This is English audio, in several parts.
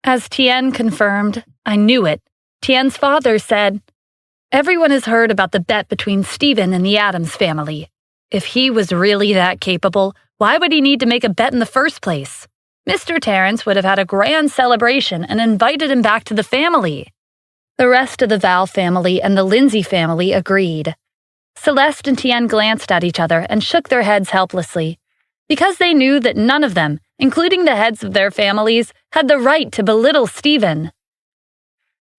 As Tien confirmed, I knew it. Tien's father said, "Everyone has heard about the bet between Stephen and the Addams family. If he was really that capable, why would he need to make a bet in the first place? Mr. Terrence would have had a grand celebration and invited him back to the family." The rest of the Val family and the Lindsay family agreed. Celeste and Tien glanced at each other and shook their heads helplessly, because they knew that none of them, including the heads of their families, had the right to belittle Stephen.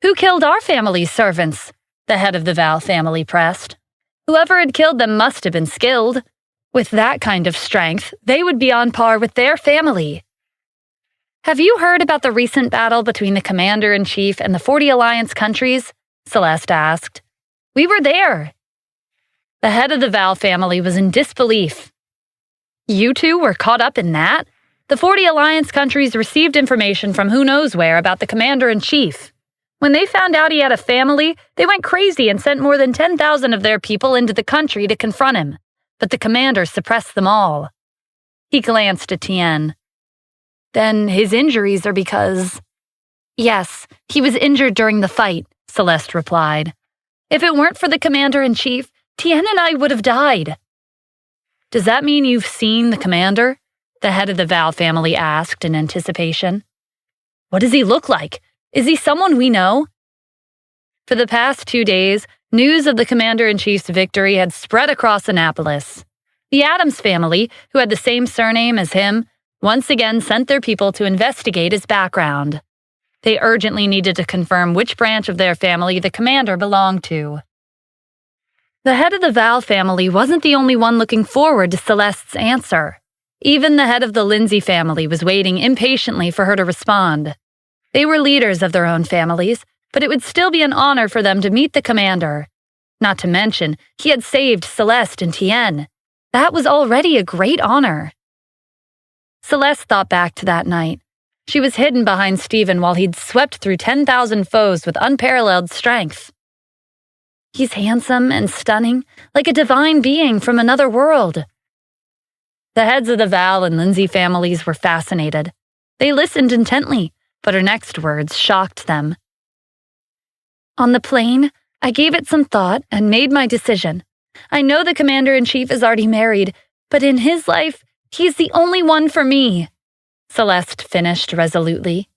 "Who killed our family's servants?" the head of the Val family pressed. "Whoever had killed them must have been skilled. With that kind of strength, they would be on par with their family." "Have you heard about the recent battle between the Commander-in-Chief and the 40 Alliance countries?" Celeste asked. "We were there." The head of the Val family was in disbelief. "You two were caught up in that? The 40 Alliance countries received information from who knows where about the Commander-in-Chief. When they found out he had a family, they went crazy and sent more than 10,000 of their people into the country to confront him, but the commander suppressed them all." He glanced at Tien. "Then his injuries are because—" "Yes, he was injured during the fight," Celeste replied. "If it weren't for the Commander-in-Chief, Tien and I would have died." "Does that mean you've seen the commander?" the head of the Val family asked in anticipation. "What does he look like? Is he someone we know?" For the past 2 days, news of the Commander-in-Chief's victory had spread across Annapolis. The Addams family, who had the same surname as him, once again sent their people to investigate his background. They urgently needed to confirm which branch of their family the commander belonged to. The head of the Val family wasn't the only one looking forward to Celeste's answer. Even the head of the Lindsay family was waiting impatiently for her to respond. They were leaders of their own families, but it would still be an honor for them to meet the commander. Not to mention, he had saved Celeste and Tien. That was already a great honor. Celeste thought back to that night. She was hidden behind Stephen while he'd swept through 10,000 foes with unparalleled strength. He's handsome and stunning, like a divine being from another world. The heads of the Val and Lindsay families were fascinated. They listened intently, but her next words shocked them. "On the plane, I gave it some thought and made my decision. I know the Commander-in-Chief is already married, but in his life, he's the only one for me," Celeste finished resolutely.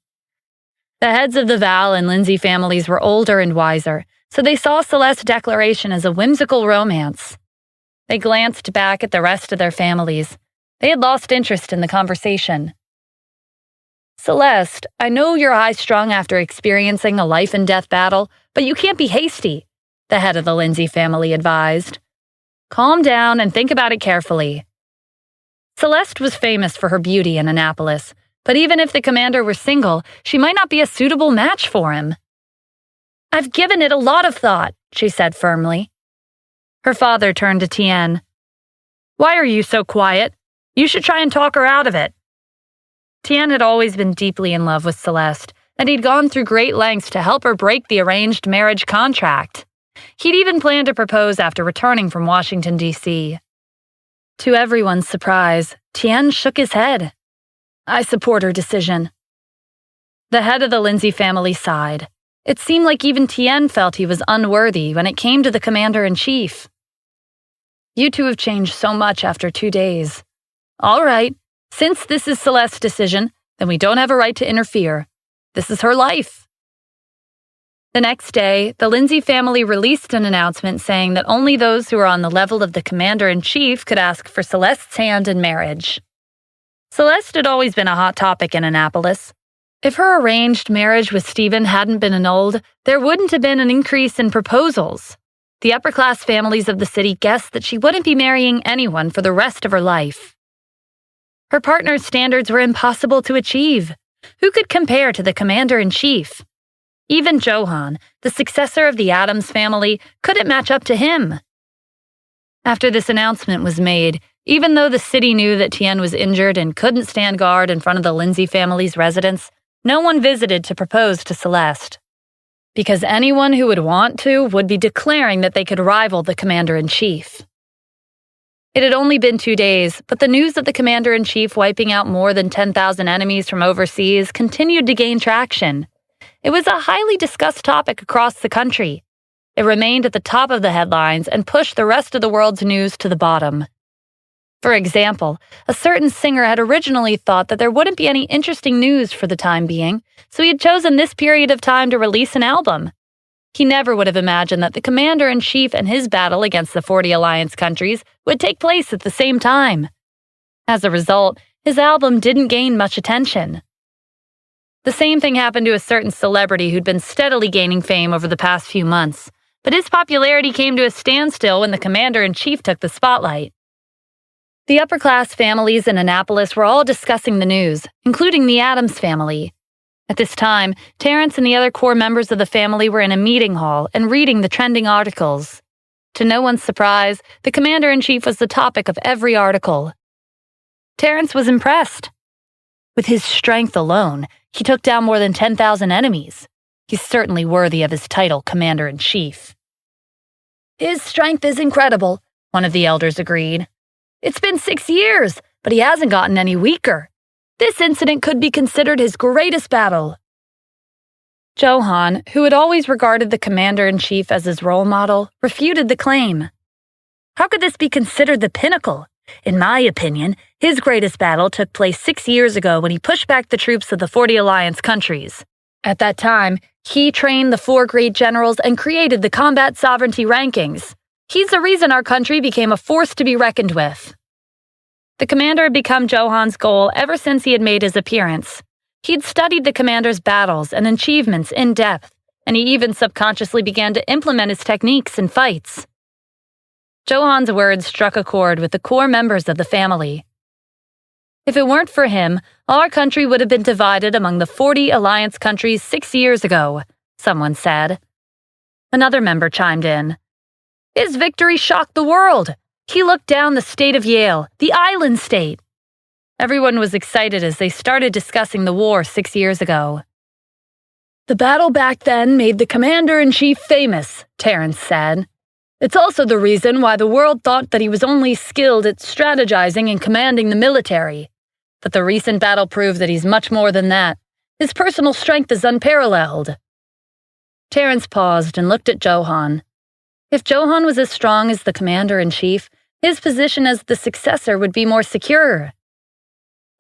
The heads of the Val and Lindsay families were older and wiser, so they saw Celeste's declaration as a whimsical romance. They glanced back at the rest of their families. They had lost interest in the conversation. "Celeste, I know you're high-strung after experiencing a life-and-death battle, but you can't be hasty," the head of the Lindsay family advised. "Calm down and think about it carefully." Celeste was famous for her beauty in Annapolis, but even if the commander were single, she might not be a suitable match for him. "I've given it a lot of thought," she said firmly. Her father turned to Tien. "Why are you so quiet? You should try and talk her out of it." Tien had always been deeply in love with Celeste, and he'd gone through great lengths to help her break the arranged marriage contract. He'd even planned to propose after returning from Washington, D.C. To everyone's surprise, Tien shook his head. "I support her decision." The head of the Lindsay family sighed. It seemed like even Tien felt he was unworthy when it came to the Commander-in-Chief. "You two have changed so much after 2 days. All right, since this is Celeste's decision, then we don't have a right to interfere. This is her life." The next day, the Lindsay family released an announcement saying that only those who were on the level of the Commander-in-Chief could ask for Celeste's hand in marriage. Celeste had always been a hot topic in Annapolis. If her arranged marriage with Stephen hadn't been annulled, there wouldn't have been an increase in proposals. The upper-class families of the city guessed that she wouldn't be marrying anyone for the rest of her life. Her partner's standards were impossible to achieve. Who could compare to the Commander-in-Chief? Even Johan, the successor of the Addams family, couldn't match up to him. After this announcement was made, even though the city knew that Tien was injured and couldn't stand guard in front of the Lindsay family's residence, no one visited to propose to Celeste. Because anyone who would want to would be declaring that they could rival the Commander-in-Chief. It had only been 2 days, but the news of the commander-in-chief wiping out more than 10,000 enemies from overseas continued to gain traction. It was a highly discussed topic across the country. It remained at the top of the headlines and pushed the rest of the world's news to the bottom. For example, a certain singer had originally thought that there wouldn't be any interesting news for the time being, so he had chosen this period of time to release an album. He never would have imagined that the commander-in-chief and his battle against the 40 alliance countries would take place at the same time. As a result, his album didn't gain much attention. The same thing happened to a certain celebrity who'd been steadily gaining fame over the past few months, but his popularity came to a standstill when the commander-in-chief took the spotlight. The upper-class families in Annapolis were all discussing the news, including the Addams family. At this time, Terrence and the other core members of the family were in a meeting hall and reading the trending articles. To no one's surprise, the commander-in-chief was the topic of every article. Terrence was impressed. With his strength alone, he took down more than 10,000 enemies. He's certainly worthy of his title, commander-in-chief. His strength is incredible, one of the elders agreed. It's been 6 years, but he hasn't gotten any weaker. This incident could be considered his greatest battle. Johann, who had always regarded the commander-in-chief as his role model, refuted the claim. How could this be considered the pinnacle? In my opinion, his greatest battle took place 6 years ago when he pushed back the troops of the 40 alliance countries. At that time, he trained the 4 great generals and created the combat sovereignty rankings. He's the reason our country became a force to be reckoned with. The commander had become Johann's goal ever since he had made his appearance. He'd studied the commander's battles and achievements in depth, and he even subconsciously began to implement his techniques in fights. Johann's words struck a chord with the core members of the family. If it weren't for him, our country would have been divided among the 40 alliance countries 6 years ago, someone said. Another member chimed in. His victory shocked the world. He looked down the state of Yale, the island state. Everyone was excited as they started discussing the war 6 years ago. The battle back then made the commander-in-chief famous, Terrence said. It's also the reason why the world thought that he was only skilled at strategizing and commanding the military. But the recent battle proved that he's much more than that. His personal strength is unparalleled. Terrence paused and looked at Johann. If Johann was as strong as the commander-in-chief, his position as the successor would be more secure.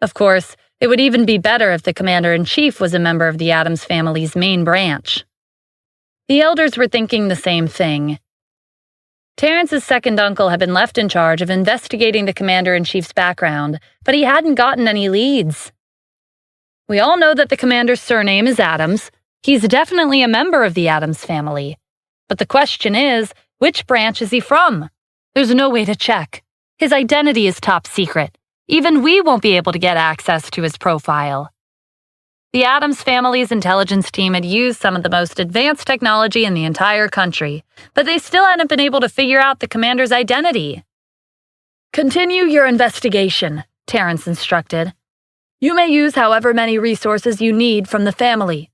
Of course, it would even be better if the commander-in-chief was a member of the Addams family's main branch. The elders were thinking the same thing. Terrence's second uncle had been left in charge of investigating the commander-in-chief's background, but he hadn't gotten any leads. We all know that the commander's surname is Addams. He's definitely a member of the Addams family. But the question is, which branch is he from? There's no way to check. His identity is top secret. Even we won't be able to get access to his profile. The Addams family's intelligence team had used some of the most advanced technology in the entire country, but they still hadn't been able to figure out the commander's identity. Continue your investigation, Terrence instructed. You may use however many resources you need from the family.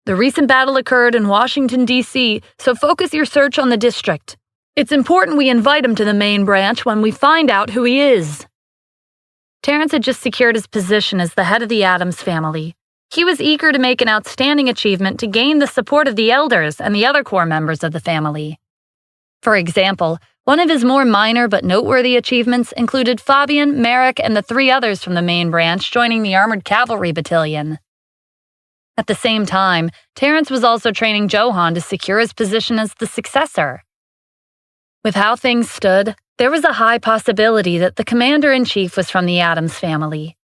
The recent battle occurred in Washington, D.C., so focus your search on the district. It's important we invite him to the main branch when we find out who he is. Terrence had just secured his position as the head of the Addams family. He was eager to make an outstanding achievement to gain the support of the elders and the other core members of the family. For example, one of his more minor but noteworthy achievements included Fabian, Merrick, and the 3 others from the main branch joining the Armored Cavalry Battalion. At the same time, Terrence was also training Johann to secure his position as the successor. With how things stood, there was a high possibility that the commander-in-chief was from the Addams family.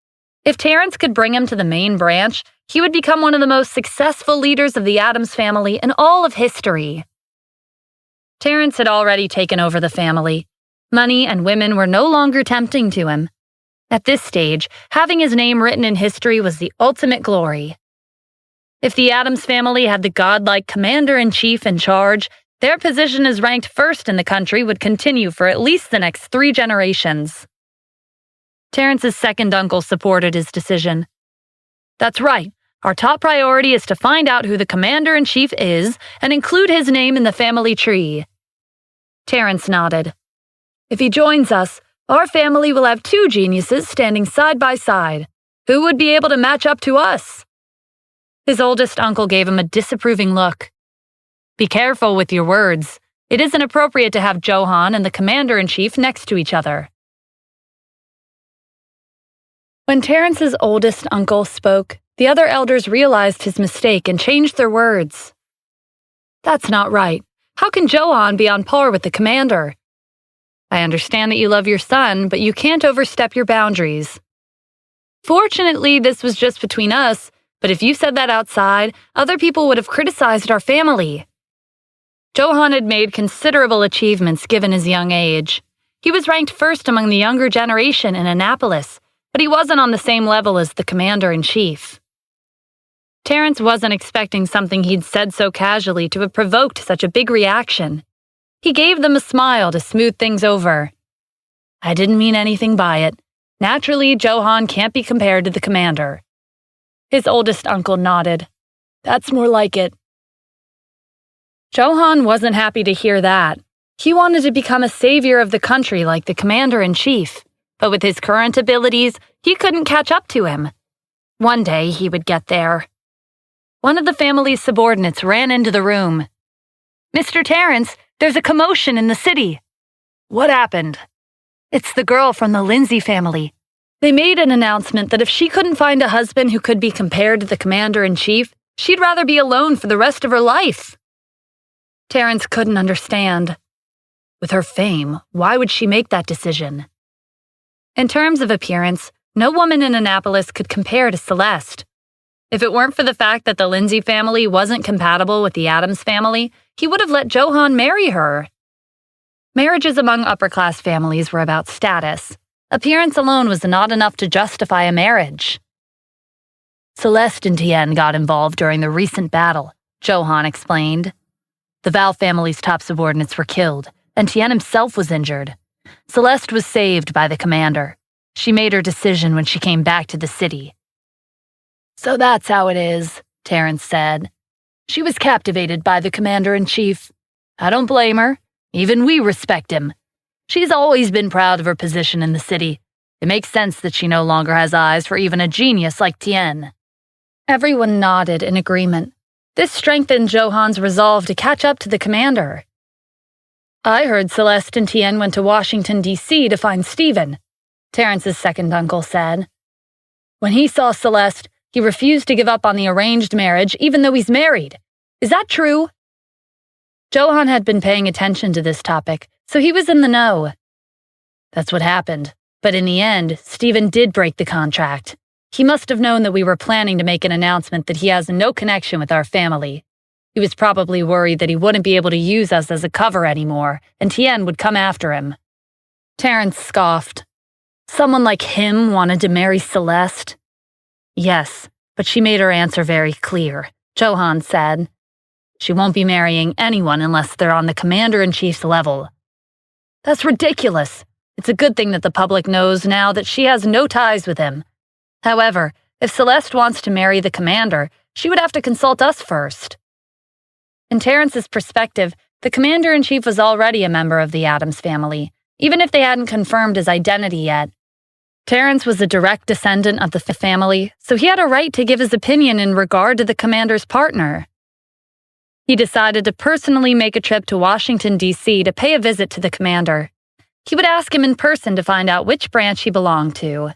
If Terrence could bring him to the main branch, he would become one of the most successful leaders of the Addams family in all of history. Terrence had already taken over the family. Money and women were no longer tempting to him. At this stage, having his name written in history was the ultimate glory. If the Addams family had the godlike commander-in-chief in charge, their position as ranked first in the country would continue for at least the next 3 generations. Terrence's second uncle supported his decision. That's right. Our top priority is to find out who the commander-in-chief is and include his name in the family tree. Terrence nodded. If he joins us, Our family will have two geniuses standing side by side. Who would be able to match up to us?" His oldest uncle gave him a disapproving look. "Be careful with your words. It isn't appropriate to have Johann and the commander-in-chief next to each other." When Terrence's oldest uncle spoke, the other elders realized his mistake and changed their words. "That's not right. How can Johann be on par with the commander? I understand that you love your son, but you can't overstep your boundaries. Fortunately, this was just between us, but if you said that outside, other people would have criticized our family." Johann had made considerable achievements given his young age. He was ranked first among the younger generation in Annapolis, but he wasn't on the same level as the commander-in-chief. Terrence wasn't expecting something he'd said so casually to have provoked such a big reaction. He gave them a smile to smooth things over. "I didn't mean anything by it. Naturally, Johann can't be compared to the commander." His oldest uncle nodded. "That's more like it." Johann wasn't happy to hear that. He wanted to become a savior of the country like the commander-in-chief, but with his current abilities, he couldn't catch up to him. One day he would get there. One of the family's subordinates ran into the room. "Mr. Terrence, there's a commotion in the city." "What happened?" "It's the girl from the Lindsay family. They made an announcement that if she couldn't find a husband who could be compared to the commander-in-chief, she'd rather be alone for the rest of her life." Terrence couldn't understand. With her fame, why would she make that decision? In terms of appearance, no woman in Annapolis could compare to Celeste. If it weren't for the fact that the Lindsay family wasn't compatible with the Adams family, he would have let Johann marry her. Marriages among upper-class families were about status. Appearance alone was not enough to justify a marriage. "Celeste and Tien got involved during the recent battle," Johann explained. "The Val family's top subordinates were killed, and Tien himself was injured. Celeste was saved by the commander. She made her decision when she came back to the city." "So that's how it is," Terrence said. "She was captivated by the commander-in-chief. I don't blame her. Even we respect him. She's always been proud of her position in the city. It makes sense that she no longer has eyes for even a genius like Tien." Everyone nodded in agreement. This strengthened Johann's resolve to catch up to the commander. "I heard Celeste and Tien went to Washington, D.C. to find Stephen," Terrence's second uncle said. "When he saw Celeste, he refused to give up on the arranged marriage even though he's married. Is that true?" Johann had been paying attention to this topic, so he was in the know. "That's what happened, but in the end, Stephen did break the contract. He must have known that we were planning to make an announcement that he has no connection with our family. He was probably worried that he wouldn't be able to use us as a cover anymore, and Tien would come after him." Terrence scoffed. "Someone like him wanted to marry Celeste?" "Yes, but she made her answer very clear," Johann said. "She won't be marrying anyone unless they're on the commander-in-chief's level." "That's ridiculous. It's a good thing that the public knows now that she has no ties with him. However, if Celeste wants to marry the commander, she would have to consult us first." In Terrence's perspective, the commander-in-chief was already a member of the Adams family, even if they hadn't confirmed his identity yet. Terrence was a direct descendant of the family, so he had a right to give his opinion in regard to the commander's partner. He decided to personally make a trip to Washington, D.C. to pay a visit to the commander. He would ask him in person to find out which branch he belonged to.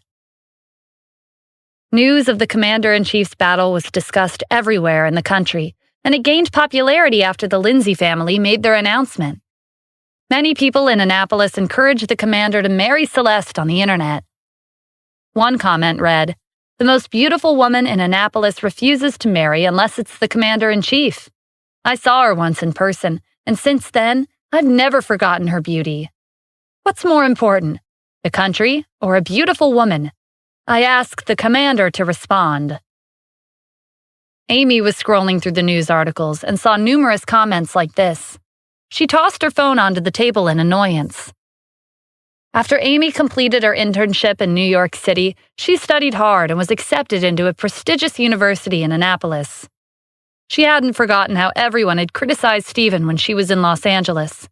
News of the commander-in-chief's battle was discussed everywhere in the country, and it gained popularity after the Lindsay family made their announcement. Many people in Annapolis encouraged the commander to marry Celeste on the internet. One comment read, "The most beautiful woman in Annapolis refuses to marry unless it's the commander-in-chief. I saw her once in person, and since then, I've never forgotten her beauty. What's more important, the country or a beautiful woman? I asked the commander to respond." Amy was scrolling through the news articles and saw numerous comments like this. She tossed her phone onto the table in annoyance. After Amy completed her internship in New York City, she studied hard and was accepted into a prestigious university in Annapolis. She hadn't forgotten how everyone had criticized Stephen when she was in Los Angeles.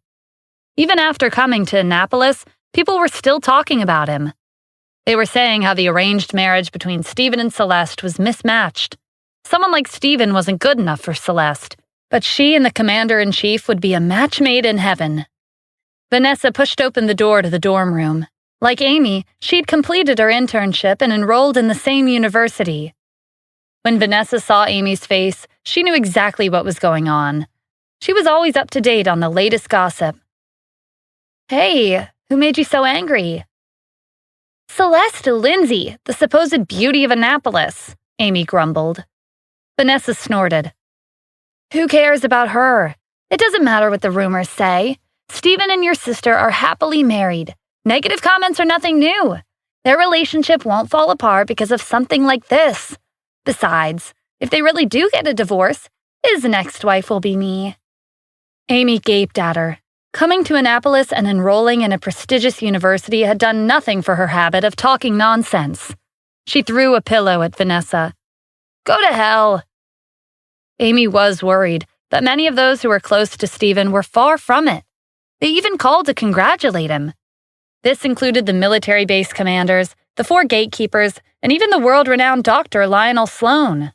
Even after coming to Annapolis, people were still talking about him. They were saying how the arranged marriage between Stephen and Celeste was mismatched. Someone like Stephen wasn't good enough for Celeste, but she and the commander-in-chief would be a match made in heaven. Vanessa pushed open the door to the dorm room. Like Amy, she'd completed her internship and enrolled in the same university. When Vanessa saw Amy's face, she knew exactly what was going on. She was always up to date on the latest gossip. "Hey, who made you so angry?" "Celeste Lindsay, the supposed beauty of Annapolis," Amy grumbled. Vanessa snorted. "Who cares about her? It doesn't matter what the rumors say. Stephen and your sister are happily married. Negative comments are nothing new. Their relationship won't fall apart because of something like this. Besides, if they really do get a divorce, his next wife will be me." Amy gaped at her. Coming to Annapolis and enrolling in a prestigious university had done nothing for her habit of talking nonsense. She threw a pillow at Vanessa. "Go to hell." Amy was worried, but many of those who were close to Stephen were far from it. They even called to congratulate him. This included the military base commanders, the 4 gatekeepers, and even the world-renowned Dr. Lionel Sloan.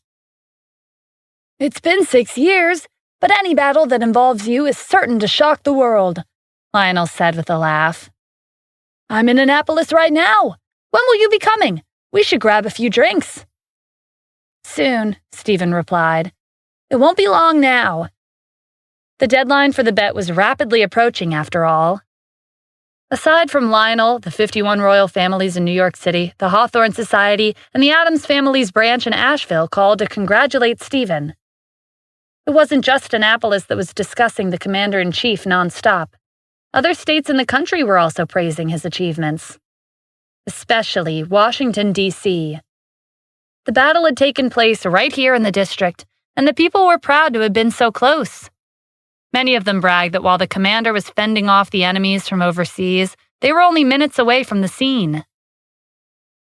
"It's been 6 years, but any battle that involves you is certain to shock the world," Lionel said with a laugh. "I'm in Annapolis right now. When will you be coming? We should grab a few drinks." "Soon," Stephen replied. "It won't be long now." The deadline for the bet was rapidly approaching, after all. Aside from Lionel, the 51 royal families in New York City, the Hawthorne Society, and the Addams family's branch in Asheville called to congratulate Stephen. It wasn't just Annapolis that was discussing the commander-in-chief nonstop. Other states in the country were also praising his achievements. Especially Washington, D.C. The battle had taken place right here in the district, and the people were proud to have been so close. Many of them bragged that while the commander was fending off the enemies from overseas, they were only minutes away from the scene.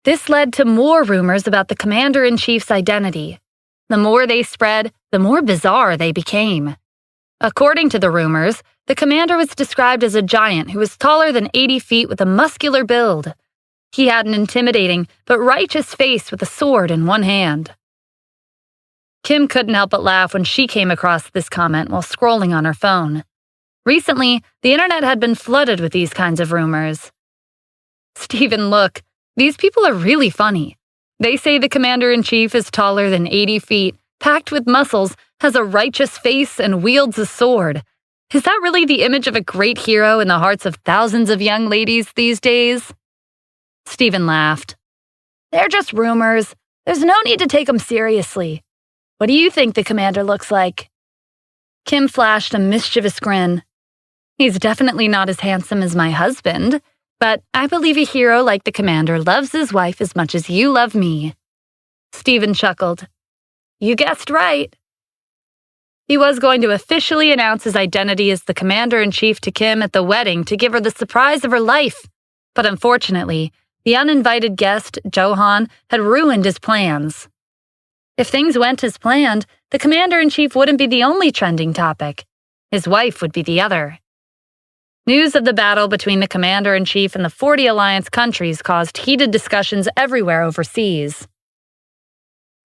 This led to more rumors about the commander-in-chief's identity. The more they spread, the more bizarre they became. According to the rumors, the commander was described as a giant who was taller than 80 feet with a muscular build. He had an intimidating but righteous face with a sword in one hand. Kim couldn't help but laugh when she came across this comment while scrolling on her phone. Recently, the internet had been flooded with these kinds of rumors. "Stephen, look, these people are really funny. They say the commander-in-chief is taller than 80 feet, packed with muscles, has a righteous face, and wields a sword. Is that really the image of a great hero in the hearts of thousands of young ladies these days?" Stephen laughed. "They're just rumors. There's no need to take them seriously. What do you think the commander looks like?" Kim flashed a mischievous grin. "He's definitely not as handsome as my husband, but I believe a hero like the commander loves his wife as much as you love me." Stephen chuckled. "You guessed right." He was going to officially announce his identity as the commander-in-chief to Kim at the wedding to give her the surprise of her life, but unfortunately, the uninvited guest, Johan, had ruined his plans. If things went as planned, the commander-in-chief wouldn't be the only trending topic. His wife would be the other. News of the battle between the commander-in-chief and the 40 alliance countries caused heated discussions everywhere overseas.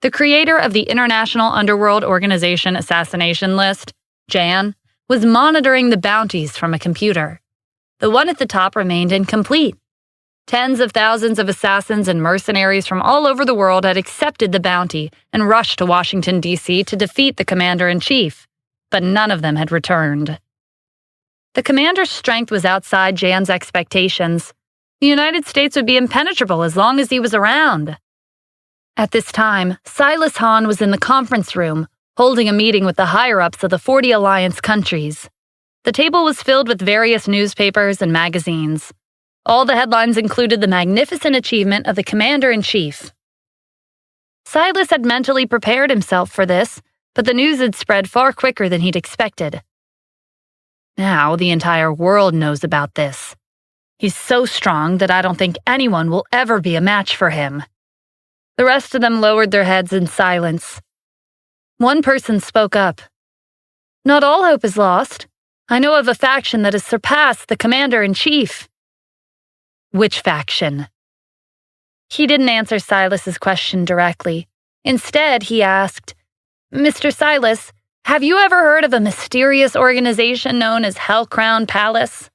The creator of the International Underworld Organization assassination list, Jan, was monitoring the bounties from a computer. The one at the top remained incomplete. Tens of thousands of assassins and mercenaries from all over the world had accepted the bounty and rushed to Washington, D.C. to defeat the commander-in-chief, but none of them had returned. The commander's strength was outside Jan's expectations. The United States would be impenetrable as long as he was around. At this time, Silas Hahn was in the conference room, holding a meeting with the higher-ups of the 40 alliance countries. The table was filled with various newspapers and magazines. All the headlines included the magnificent achievement of the commander-in-chief. Silas had mentally prepared himself for this, but the news had spread far quicker than he'd expected. Now the entire world knows about this. He's so strong that I don't think anyone will ever be a match for him. The rest of them lowered their heads in silence. One person spoke up. "Not all hope is lost. I know of a faction that has surpassed the commander-in-chief." Which faction? He didn't answer Silas's question directly. Instead, he asked, Mr. Silas, have you ever heard of a mysterious organization known as Hellcrown Palace?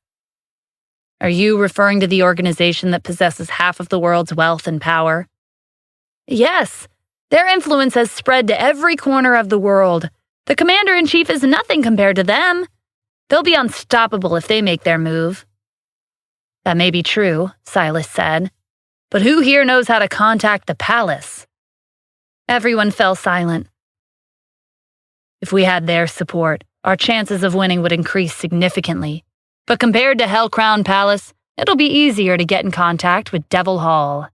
Are you referring to the organization that possesses half of the world's wealth and power? Yes. Their influence has spread to every corner of the world. The commander-in-chief is nothing compared to them. They'll be unstoppable if they make their move. That may be true, Silas said. But who here knows how to contact the palace? Everyone fell silent. If we had their support, our chances of winning would increase significantly. But compared to Hellcrown Palace, it'll be easier to get in contact with Devil Hall.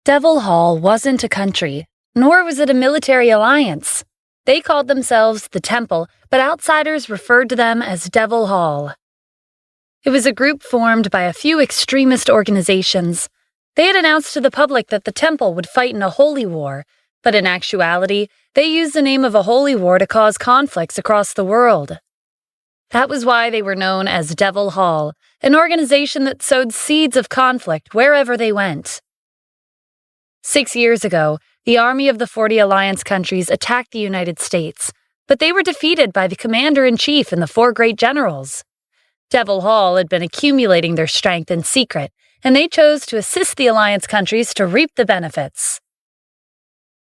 Devil Hall wasn't a country, nor was it a military alliance. They called themselves the Temple, but outsiders referred to them as Devil Hall. It was a group formed by a few extremist organizations. They had announced to the public that the Temple would fight in a holy war, but in actuality, they used the name of a holy war to cause conflicts across the world. That was why they were known as Devil Hall, an organization that sowed seeds of conflict wherever they went. 6 years ago, the army of the 40 alliance countries attacked the United States, but they were defeated by the commander-in-chief and the 4 great generals. Devil Hall had been accumulating their strength in secret, and they chose to assist the alliance countries to reap the benefits.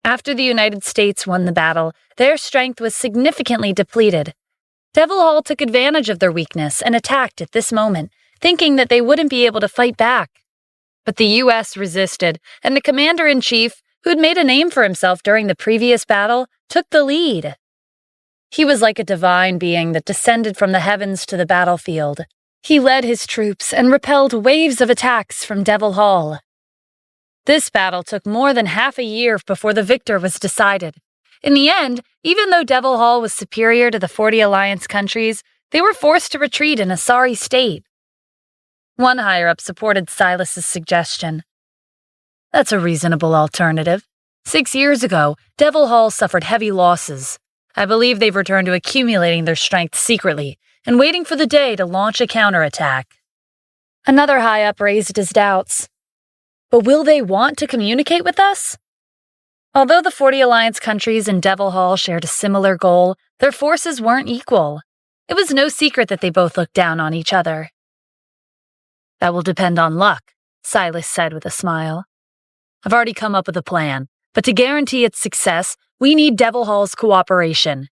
After the United States won the battle, their strength was significantly depleted. Devil Hall took advantage of their weakness and attacked at this moment, thinking that they wouldn't be able to fight back. But the U.S. resisted, and the commander-in-chief, who'd made a name for himself during the previous battle, took the lead. He was like a divine being that descended from the heavens to the battlefield. He led his troops and repelled waves of attacks from Devil Hall. This battle took more than half a year before the victor was decided. In the end, even though Devil Hall was superior to the 40 alliance countries, they were forced to retreat in a sorry state. One higher-up supported Silas's suggestion. That's a reasonable alternative. 6 years ago, Devil Hall suffered heavy losses. I believe they've returned to accumulating their strength secretly and waiting for the day to launch a counterattack. Another high-up raised his doubts. But will they want to communicate with us? Although the 40 alliance countries and Devil Hall shared a similar goal, their forces weren't equal. It was no secret that they both looked down on each other. That will depend on luck, Silas said with a smile. I've already come up with a plan, but to guarantee its success, we need Devil Hall's cooperation.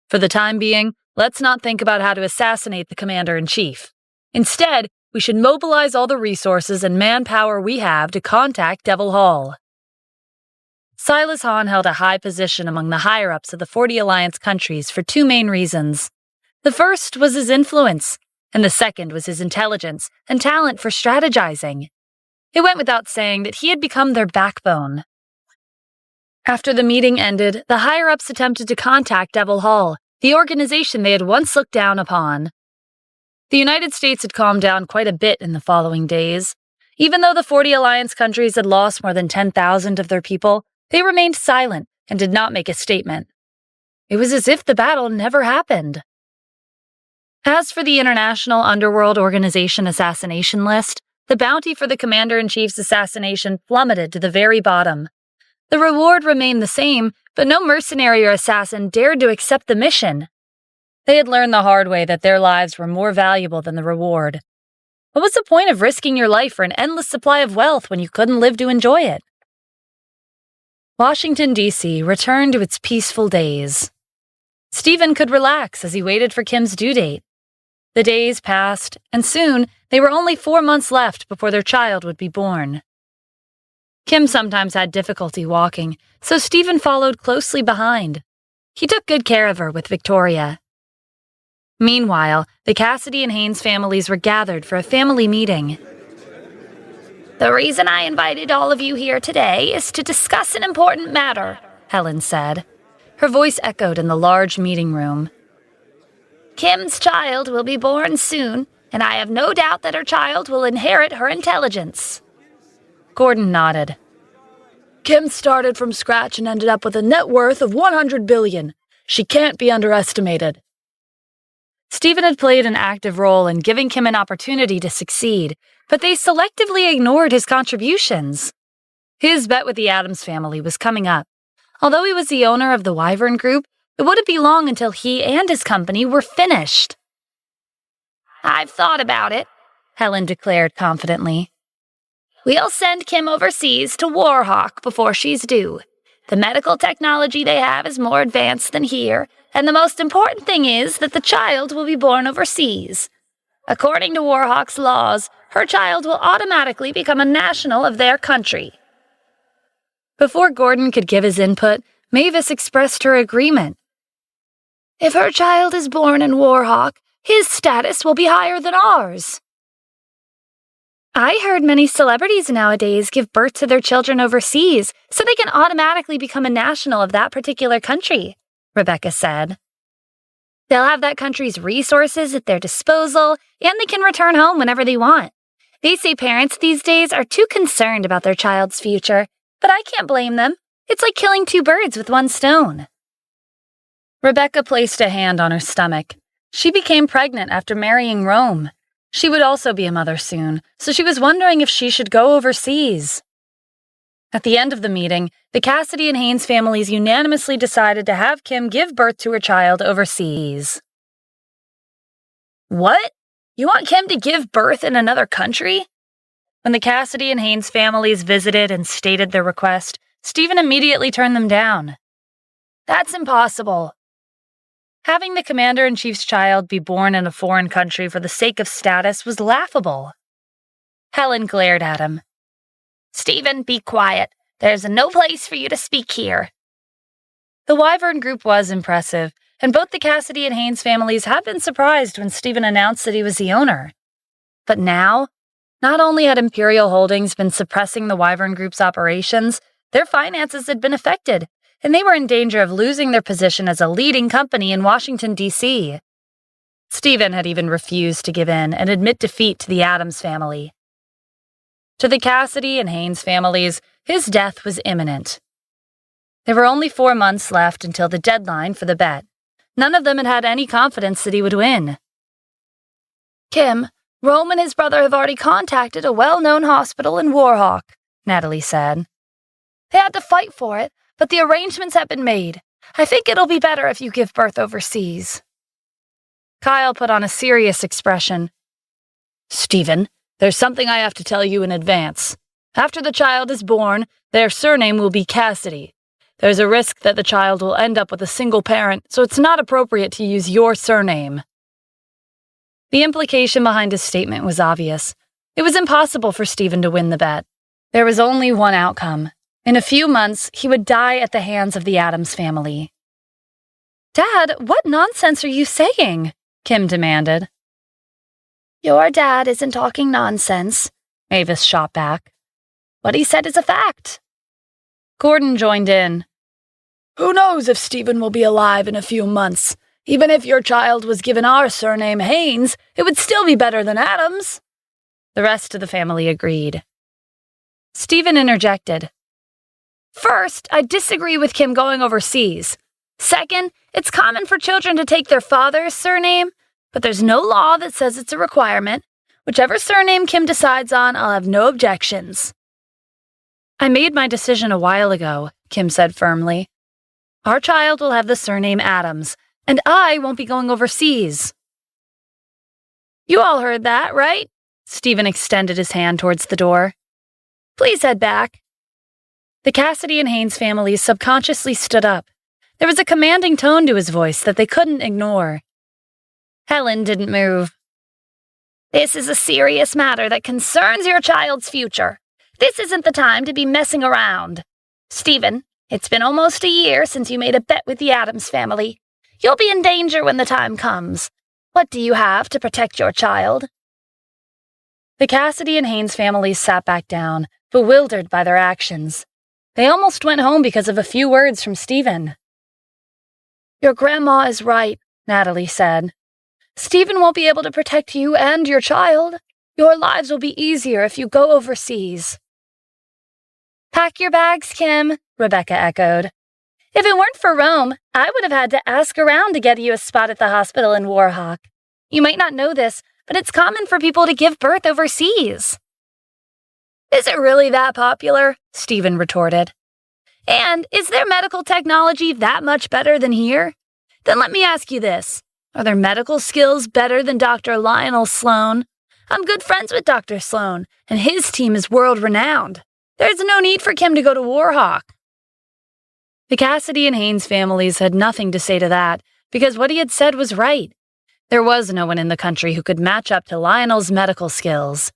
For the time being, let's not think about how to assassinate the commander-in-chief. Instead, we should mobilize all the resources and manpower we have to contact Devil Hall. Silas Hahn held a high position among the higher-ups of the 40 alliance countries for 2 main reasons. The first was his influence, and the second was his intelligence and talent for strategizing. It went without saying that he had become their backbone. After the meeting ended, the higher-ups attempted to contact Devil Hall, the organization they had once looked down upon. The United States had calmed down quite a bit in the following days. Even though the 40 alliance countries had lost more than 10,000 of their people, they remained silent and did not make a statement. It was as if the battle never happened. As for the International Underworld Organization assassination list, the bounty for the commander-in-chief's assassination plummeted to the very bottom. The reward remained the same, but no mercenary or assassin dared to accept the mission. They had learned the hard way that their lives were more valuable than the reward. What was the point of risking your life for an endless supply of wealth when you couldn't live to enjoy it? Washington, D.C. returned to its peaceful days. Stephen could relax as he waited for Kim's due date. The days passed, and soon they were only 4 months left before their child would be born. Kim sometimes had difficulty walking, so Stephen followed closely behind. He took good care of her with Victoria. Meanwhile, the Cassidy and Haynes families were gathered for a family meeting. The reason I invited all of you here today is to discuss an important matter, Helen said. Her voice echoed in the large meeting room. Kim's child will be born soon, and I have no doubt that her child will inherit her intelligence. Gordon nodded. Kim started from scratch and ended up with a net worth of $100 billion. She can't be underestimated. Stephen had played an active role in giving Kim an opportunity to succeed, but they selectively ignored his contributions. His bet with the Addams family was coming up. Although he was the owner of the Wyvern Group, it wouldn't be long until he and his company were finished. "I've thought about it," Helen declared confidently. "We'll send Kim overseas to Warhawk before she's due. The medical technology they have is more advanced than here, and the most important thing is that the child will be born overseas. According to Warhawk's laws, her child will automatically become a national of their country." Before Gordon could give his input, Mavis expressed her agreement. "If her child is born in Warhawk, his status will be higher than ours." "I heard many celebrities nowadays give birth to their children overseas so they can automatically become a national of that particular country," Rebecca said. "They'll have that country's resources at their disposal, and they can return home whenever they want. They say parents these days are too concerned about their child's future, but I can't blame them. It's like killing two birds with one stone." Rebecca placed a hand on her stomach. She became pregnant after marrying Rome. She would also be a mother soon, so she was wondering if she should go overseas. At the end of the meeting, the Cassidy and Haynes families unanimously decided to have Kim give birth to her child overseas. "What? You want Kim to give birth in another country?" When the Cassidy and Haynes families visited and stated their request, Stephen immediately turned them down. "That's impossible." Having the commander-in-chief's child be born in a foreign country for the sake of status was laughable. Helen glared at him. "Stephen, be quiet. There's no place for you to speak here." The Wyvern Group was impressive, and both the Cassidy and Haynes families had been surprised when Stephen announced that he was the owner. But now, not only had Imperial Holdings been suppressing the Wyvern Group's operations, their finances had been affected, and they were in danger of losing their position as a leading company in Washington, D.C. Stephen had even refused to give in and admit defeat to the Addams family. To the Cassidy and Haynes families, his death was imminent. There were only 4 months left until the deadline for the bet. None of them had had any confidence that he would win. "Kim, Rome and his brother have already contacted a well-known hospital in Warhawk," Natalie said. "They had to fight for it, but the arrangements have been made. I think it'll be better if you give birth overseas." Kyle put on a serious expression. "Stephen, there's something I have to tell you in advance. After the child is born, their surname will be Cassidy. There's a risk that the child will end up with a single parent, so it's not appropriate to use your surname." The implication behind his statement was obvious. It was impossible for Stephen to win the bet. There was only one outcome. In a few months, he would die at the hands of the Addams family. "Dad, what nonsense are you saying?" Kim demanded. "Your dad isn't talking nonsense," Mavis shot back. "What he said is a fact." Gordon joined in. "Who knows if Stephen will be alive in a few months? Even if your child was given our surname Haynes, it would still be better than Addams." The rest of the family agreed. Stephen interjected. "First, I disagree with Kim going overseas. Second, it's common for children to take their father's surname, but there's no law that says it's a requirement. Whichever surname Kim decides on, I'll have no objections." "I made my decision a while ago," Kim said firmly. "Our child will have the surname Addams, and I won't be going overseas." "You all heard that, right?" Stephen extended his hand towards the door. "Please head back." The Cassidy and Haynes families subconsciously stood up. There was a commanding tone to his voice that they couldn't ignore. Helen didn't move. "This is a serious matter that concerns your child's future. This isn't the time to be messing around. Stephen, it's been almost a year since you made a bet with the Addams family. You'll be in danger when the time comes. What do you have to protect your child?" The Cassidy and Haynes families sat back down, bewildered by their actions. They almost went home because of a few words from Stephen. "Your grandma is right," Natalie said. "Stephen won't be able to protect you and your child. Your lives will be easier if you go overseas." "Pack your bags, Kim," Rebecca echoed. "If it weren't for Rome, I would have had to ask around to get you a spot at the hospital in Warhawk. You might not know this, but it's common for people to give birth overseas." "Is it really that popular?" Stephen retorted. "And is their medical technology that much better than here? Then let me ask you this. Are their medical skills better than Dr. Lionel Sloan? I'm good friends with Dr. Sloan, and his team is world-renowned. There's no need for Kim to go to Warhawk." The Cassidy and Haynes families had nothing to say to that, because what he had said was right. There was no one in the country who could match up to Lionel's medical skills.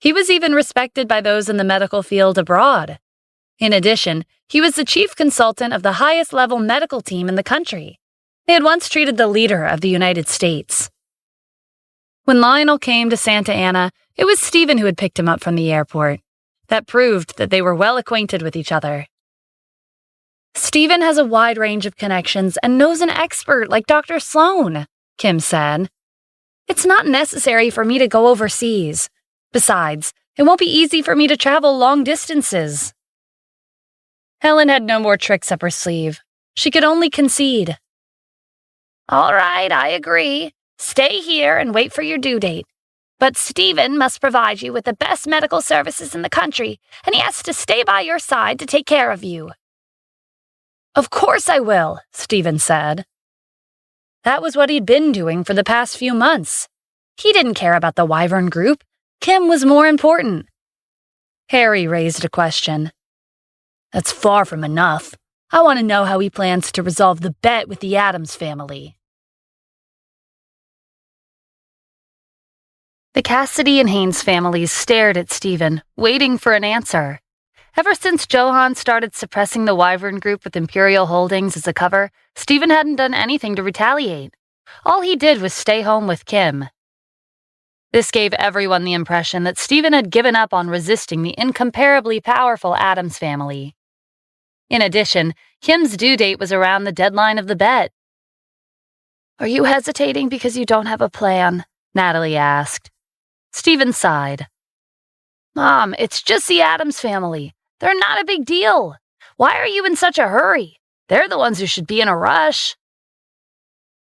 He was even respected by those in the medical field abroad. In addition, he was the chief consultant of the highest-level medical team in the country. They had once treated the leader of the United States. When Lionel came to Santa Ana, it was Stephen who had picked him up from the airport. That proved that they were well acquainted with each other. "Stephen has a wide range of connections and knows an expert like Dr. Sloan," Kim said. "It's not necessary for me to go overseas. Besides, it won't be easy for me to travel long distances." Helen had no more tricks up her sleeve. She could only concede. "All right, I agree. Stay here and wait for your due date. But Stephen must provide you with the best medical services in the country, and he has to stay by your side to take care of you." "Of course I will," Stephen said. That was what he'd been doing for the past few months. He didn't care about the Wyvern group. Kim was more important. Harry raised a question. "That's far from enough. I want to know how he plans to resolve the bet with the Addams family." The Cassidy and Haynes families stared at Stephen, waiting for an answer. Ever since Johann started suppressing the Wyvern group with Imperial Holdings as a cover, Stephen hadn't done anything to retaliate. All he did was stay home with Kim. This gave everyone the impression that Stephen had given up on resisting the incomparably powerful Addams family. In addition, Kim's due date was around the deadline of the bet. "Are you hesitating because you don't have a plan?" Natalie asked. Stephen sighed. "Mom, it's just the Addams family. They're not a big deal. Why are you in such a hurry? They're the ones who should be in a rush."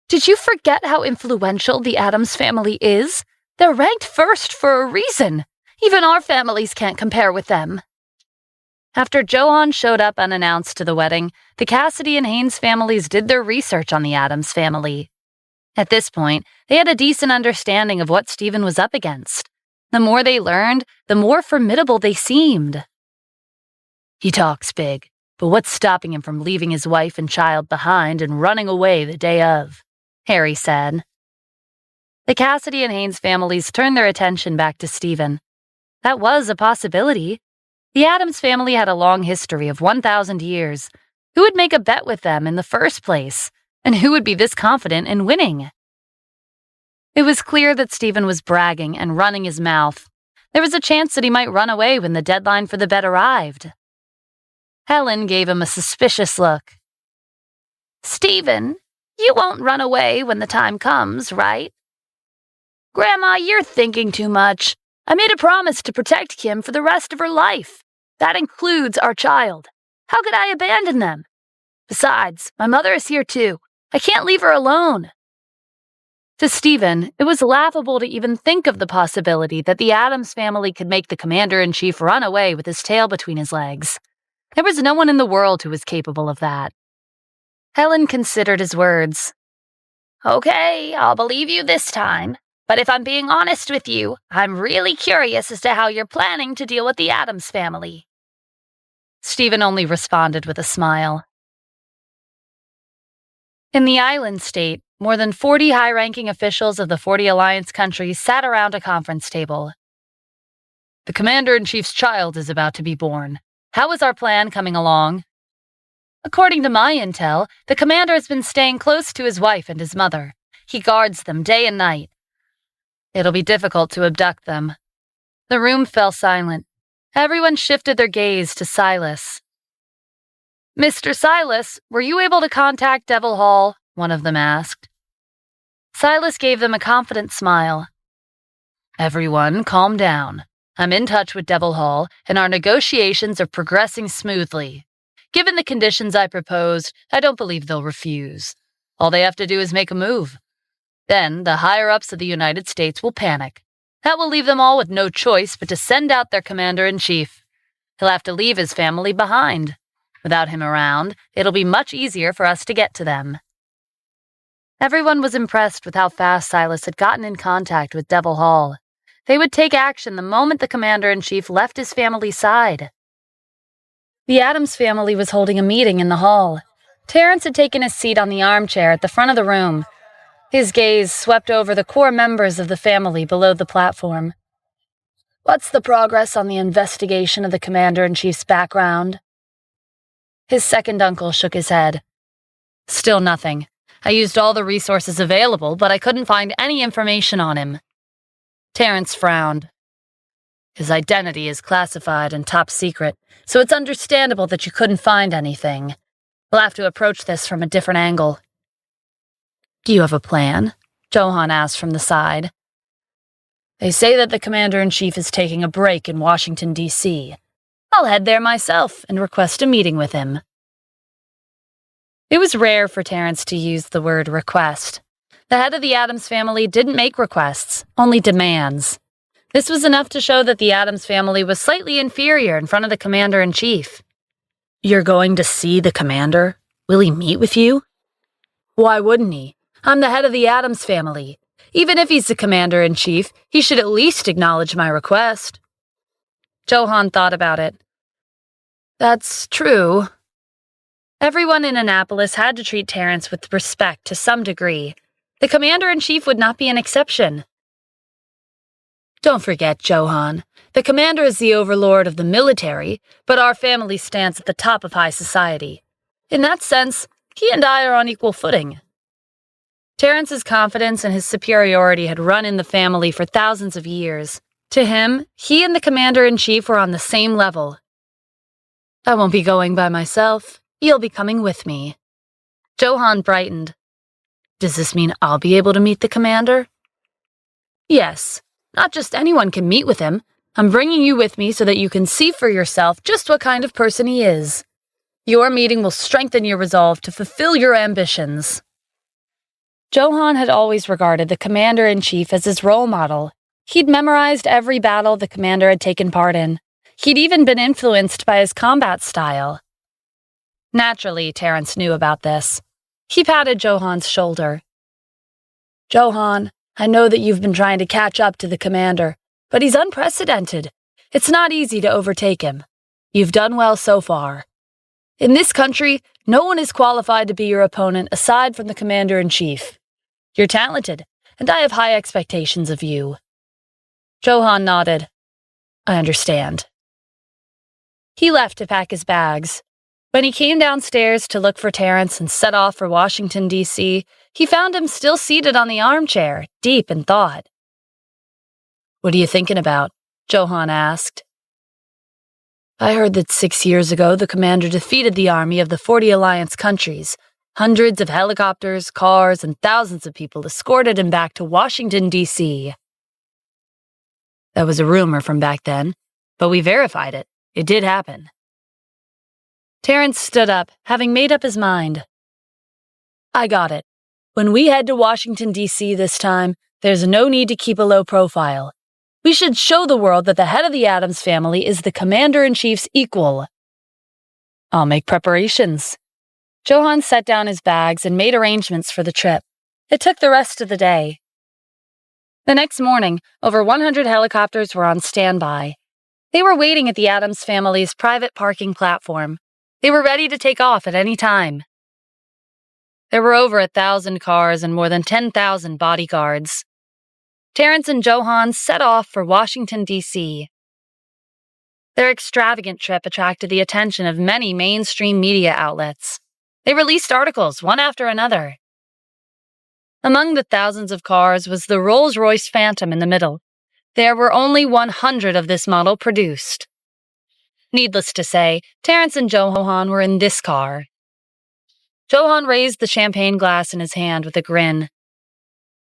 "Did you forget how influential the Addams family is? They're ranked first for a reason. Even our families can't compare with them." After Johann showed up unannounced to the wedding, the Cassidy and Haynes families did their research on the Addams family. At this point, they had a decent understanding of what Stephen was up against. The more they learned, the more formidable they seemed. "He talks big, but what's stopping him from leaving his wife and child behind and running away the day of?" Harry said. The Cassidy and Haynes families turned their attention back to Stephen. That was a possibility. The Addams family had a long history of 1,000 years. Who would make a bet with them in the first place? And who would be this confident in winning? It was clear that Stephen was bragging and running his mouth. There was a chance that he might run away when the deadline for the bet arrived. Helen gave him a suspicious look. "Stephen, you won't run away when the time comes, right?" "Grandma, you're thinking too much. I made a promise to protect Kim for the rest of her life. That includes our child. How could I abandon them? Besides, my mother is here too. I can't leave her alone." To Stephen, it was laughable to even think of the possibility that the Addams family could make the commander-in-chief run away with his tail between his legs. There was no one in the world who was capable of that. Helen considered his words. "Okay, I'll believe you this time. But if I'm being honest with you, I'm really curious as to how you're planning to deal with the Addams family." Stephen only responded with a smile. In the island state, more than 40 high-ranking officials of the 40 Alliance countries sat around a conference table. "The Commander-in-Chief's child is about to be born. How is our plan coming along?" "According to my intel, the commander has been staying close to his wife and his mother. He guards them day and night." "It'll be difficult to abduct them." The room fell silent. Everyone shifted their gaze to Silas. "Mr. Silas, were you able to contact Devil Hall?" one of them asked. Silas gave them a confident smile. "Everyone, calm down. I'm in touch with Devil Hall, and our negotiations are progressing smoothly. Given the conditions I proposed, I don't believe they'll refuse. All they have to do is make a move." Then the higher-ups of the United States will panic. That will leave them all with no choice but to send out their commander-in-chief. He'll have to leave his family behind. Without him around, it'll be much easier for us to get to them." Everyone was impressed with how fast Silas had gotten in contact with Devil Hall. They would take action the moment the commander-in-chief left his family's side. The Addams family was holding a meeting in the hall. Terrence had taken his seat on the armchair at the front of the room. His gaze swept over the core members of the family below the platform. "What's the progress on the investigation of the commander-in-chief's background?" His second uncle shook his head. "Still nothing. I used all the resources available, but I couldn't find any information on him." Terrence frowned. "His identity is classified and top secret, so it's understandable that you couldn't find anything. We'll have to approach this from a different angle." "Do you have a plan?" Johann asked from the side. "They say that the commander-in-chief is taking a break in Washington, D.C. I'll head there myself and request a meeting with him." It was rare for Terrence to use the word request. The head of the Addams family didn't make requests, only demands. This was enough to show that the Addams family was slightly inferior in front of the commander-in-chief. "You're going to see the commander? Will he meet with you?" "Why wouldn't he? I'm the head of the Addams family. Even if he's the commander-in-chief, he should at least acknowledge my request." Johann thought about it. "That's true." Everyone in Annapolis had to treat Terrence with respect to some degree. The commander-in-chief would not be an exception. "Don't forget, Johann, the commander is the overlord of the military, but our family stands at the top of high society. In that sense, he and I are on equal footing." Terrence's confidence in his superiority had run in the family for thousands of years. To him, he and the commander-in-chief were on the same level. "I won't be going by myself. You'll be coming with me." Johann brightened. "Does this mean I'll be able to meet the commander?" "Yes. Not just anyone can meet with him. I'm bringing you with me so that you can see for yourself just what kind of person he is. Your meeting will strengthen your resolve to fulfill your ambitions." Johann had always regarded the commander-in-chief as his role model. He'd memorized every battle the commander had taken part in. He'd even been influenced by his combat style. Naturally, Terrence knew about this. He patted Johann's shoulder. "Johann, I know that you've been trying to catch up to the commander, but he's unprecedented. It's not easy to overtake him. You've done well so far. In this country, no one is qualified to be your opponent aside from the commander-in-chief. You're talented, and I have high expectations of you." Johann nodded. "I understand." He left to pack his bags. When he came downstairs to look for Terrence and set off for Washington, D.C., he found him still seated on the armchair, deep in thought. "What are you thinking about?" Johann asked. "I heard that 6 years ago the commander defeated the army of the 40 Alliance countries. Hundreds of helicopters, cars, and thousands of people escorted him back to Washington, D.C. That was a rumor from back then, but we verified it. It did happen." Terrence stood up, having made up his mind. "I got it. When we head to Washington, D.C. this time, there's no need to keep a low profile. We should show the world that the head of the Addams family is the commander-in-chief's equal." "I'll make preparations." Johann set down his bags and made arrangements for the trip. It took the rest of the day. The next morning, over 100 helicopters were on standby. They were waiting at the Addams family's private parking platform. They were ready to take off at any time. There were over 1,000 cars and more than 10,000 bodyguards. Terrence and Johann set off for Washington, D.C. Their extravagant trip attracted the attention of many mainstream media outlets. They released articles, one after another. Among the thousands of cars was the Rolls-Royce Phantom in the middle. There were only 100 of this model produced. Needless to say, Terrence and Johann were in this car. Johann raised the champagne glass in his hand with a grin.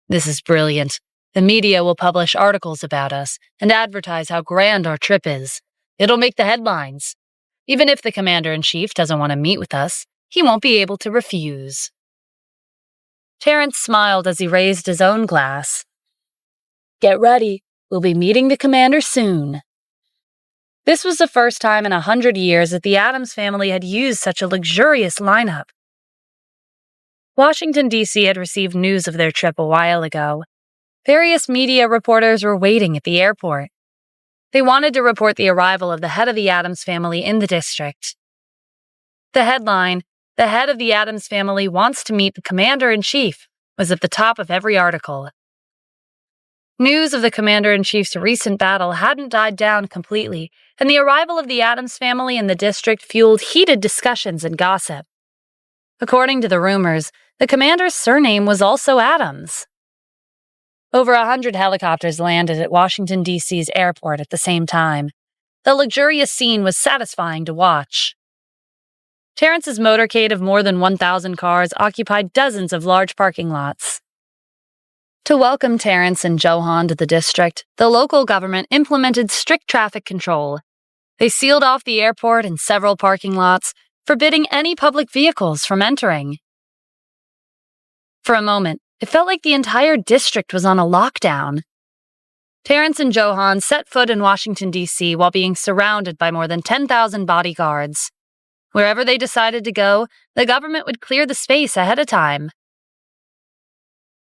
"This is brilliant. The media will publish articles about us and advertise how grand our trip is. It'll make the headlines. Even if the commander-in-chief doesn't want to meet with us, he won't be able to refuse." Terrence smiled as he raised his own glass. "Get ready. We'll be meeting the commander soon." This was the first time in 100 years that the Addams family had used such a luxurious lineup. Washington, D.C. had received news of their trip a while ago. Various media reporters were waiting at the airport. They wanted to report the arrival of the head of the Addams family in the district. The headline, "The head of the Addams family wants to meet the commander-in-chief," was at the top of every article. News of the commander-in-chief's recent battle hadn't died down completely, and the arrival of the Addams family in the district fueled heated discussions and gossip. According to the rumors, the commander's surname was also Addams. Over 100 helicopters landed at Washington, D.C.'s airport at the same time. The luxurious scene was satisfying to watch. Terrence's motorcade of more than 1,000 cars occupied dozens of large parking lots. To welcome Terrence and Johan to the district, the local government implemented strict traffic control. They sealed off the airport and several parking lots, forbidding any public vehicles from entering. For a moment, it felt like the entire district was on a lockdown. Terrence and Johan set foot in Washington, D.C. while being surrounded by more than 10,000 bodyguards. Wherever they decided to go, the government would clear the space ahead of time.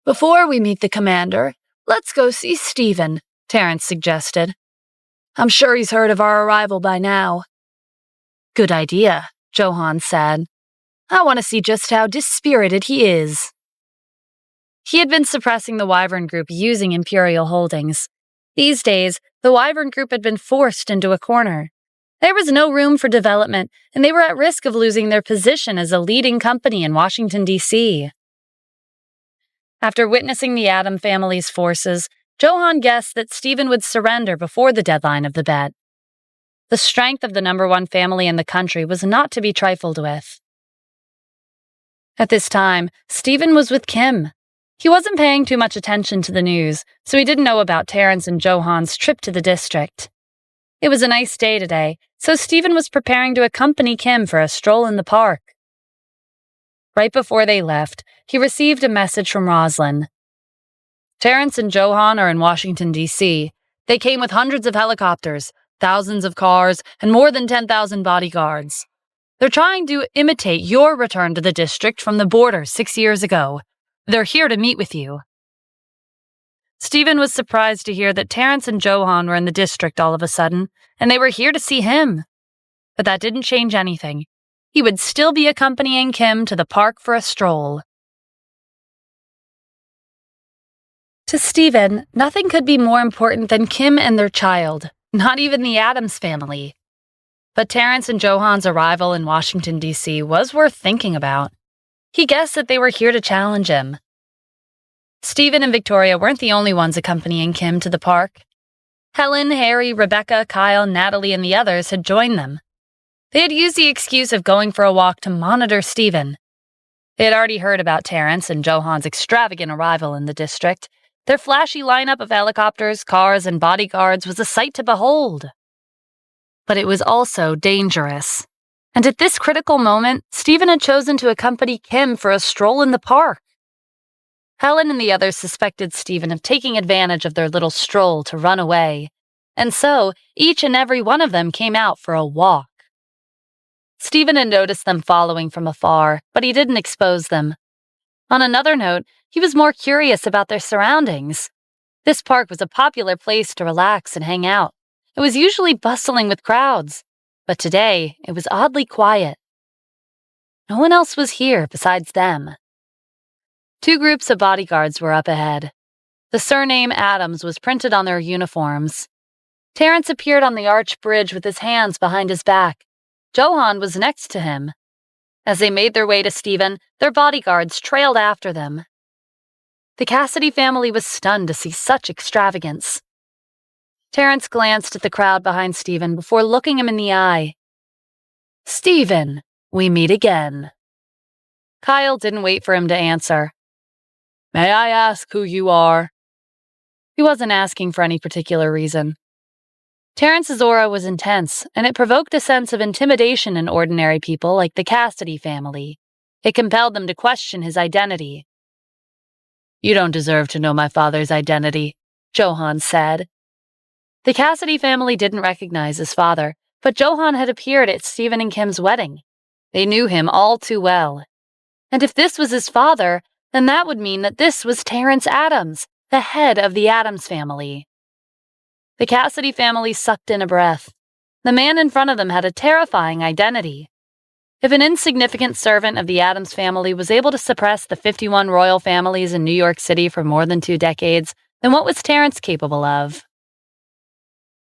"Before we meet the commander, let's go see Stephen," Terrence suggested. "I'm sure he's heard of our arrival by now." "Good idea," Johan said. "I want to see just how dispirited he is." He had been suppressing the Wyvern Group using Imperial holdings. These days, the Wyvern Group had been forced into a corner. There was no room for development, and they were at risk of losing their position as a leading company in Washington, D.C. After witnessing the Addams family's forces, Johan guessed that Stephen would surrender before the deadline of the bet. The strength of the #1 family in the country was not to be trifled with. At this time, Stephen was with Kim. He wasn't paying too much attention to the news, so he didn't know about Terrence and Johan's trip to the district. It was a nice day today, so Stephen was preparing to accompany Kim for a stroll in the park. Right before they left, he received a message from Roslyn. "Terrence and Johan are in Washington, D.C. They came with hundreds of helicopters, thousands of cars, and more than 10,000 bodyguards. They're trying to imitate your return to the district from the border 6 years ago. They're here to meet with you." Stephen was surprised to hear that Terrence and Johan were in the district all of a sudden, and they were here to see him. But that didn't change anything. He would still be accompanying Kim to the park for a stroll. To Stephen, nothing could be more important than Kim and their child, not even the Addams family. But Terrence and Johan's arrival in Washington, D.C. was worth thinking about. He guessed that they were here to challenge him. Stephen and Victoria weren't the only ones accompanying Kim to the park. Helen, Harry, Rebecca, Kyle, Natalie, and the others had joined them. They had used the excuse of going for a walk to monitor Stephen. They had already heard about Terrence and Johan's extravagant arrival in the district. Their flashy lineup of helicopters, cars, and bodyguards was a sight to behold. But it was also dangerous. And at this critical moment, Stephen had chosen to accompany Kim for a stroll in the park. Helen and the others suspected Stephen of taking advantage of their little stroll to run away, and so each and every one of them came out for a walk. Stephen had noticed them following from afar, but he didn't expose them. On another note, he was more curious about their surroundings. This park was a popular place to relax and hang out. It was usually bustling with crowds, but today it was oddly quiet. No one else was here besides them. 2 groups of bodyguards were up ahead. The surname Addams was printed on their uniforms. Terrence appeared on the arch bridge with his hands behind his back. Johan was next to him. As they made their way to Stephen, their bodyguards trailed after them. The Cassidy family was stunned to see such extravagance. Terrence glanced at the crowd behind Stephen before looking him in the eye. "Stephen, we meet again." Kyle didn't wait for him to answer. "May I ask who you are?" He wasn't asking for any particular reason. Terrence's aura was intense, and it provoked a sense of intimidation in ordinary people like the Cassidy family. It compelled them to question his identity. "You don't deserve to know my father's identity," Johann said. The Cassidy family didn't recognize his father, but Johann had appeared at Stephen and Kim's wedding. They knew him all too well. And if this was his father, then that would mean that this was Terrence Adams, the head of the Adams family. The Cassidy family sucked in a breath. The man in front of them had a terrifying identity. If an insignificant servant of the Adams family was able to suppress the 51 royal families in New York City for more than 2 decades, then what was Terrence capable of?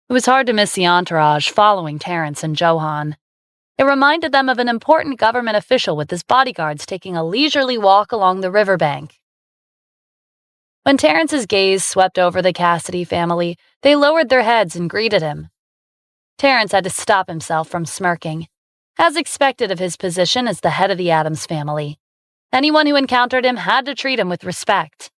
It was hard to miss the entourage following Terrence and Johann. It reminded them of an important government official with his bodyguards taking a leisurely walk along the riverbank. When Terrence's gaze swept over the Cassidy family, they lowered their heads and greeted him. Terrence had to stop himself from smirking. As expected of his position as the head of the Adams family, anyone who encountered him had to treat him with respect.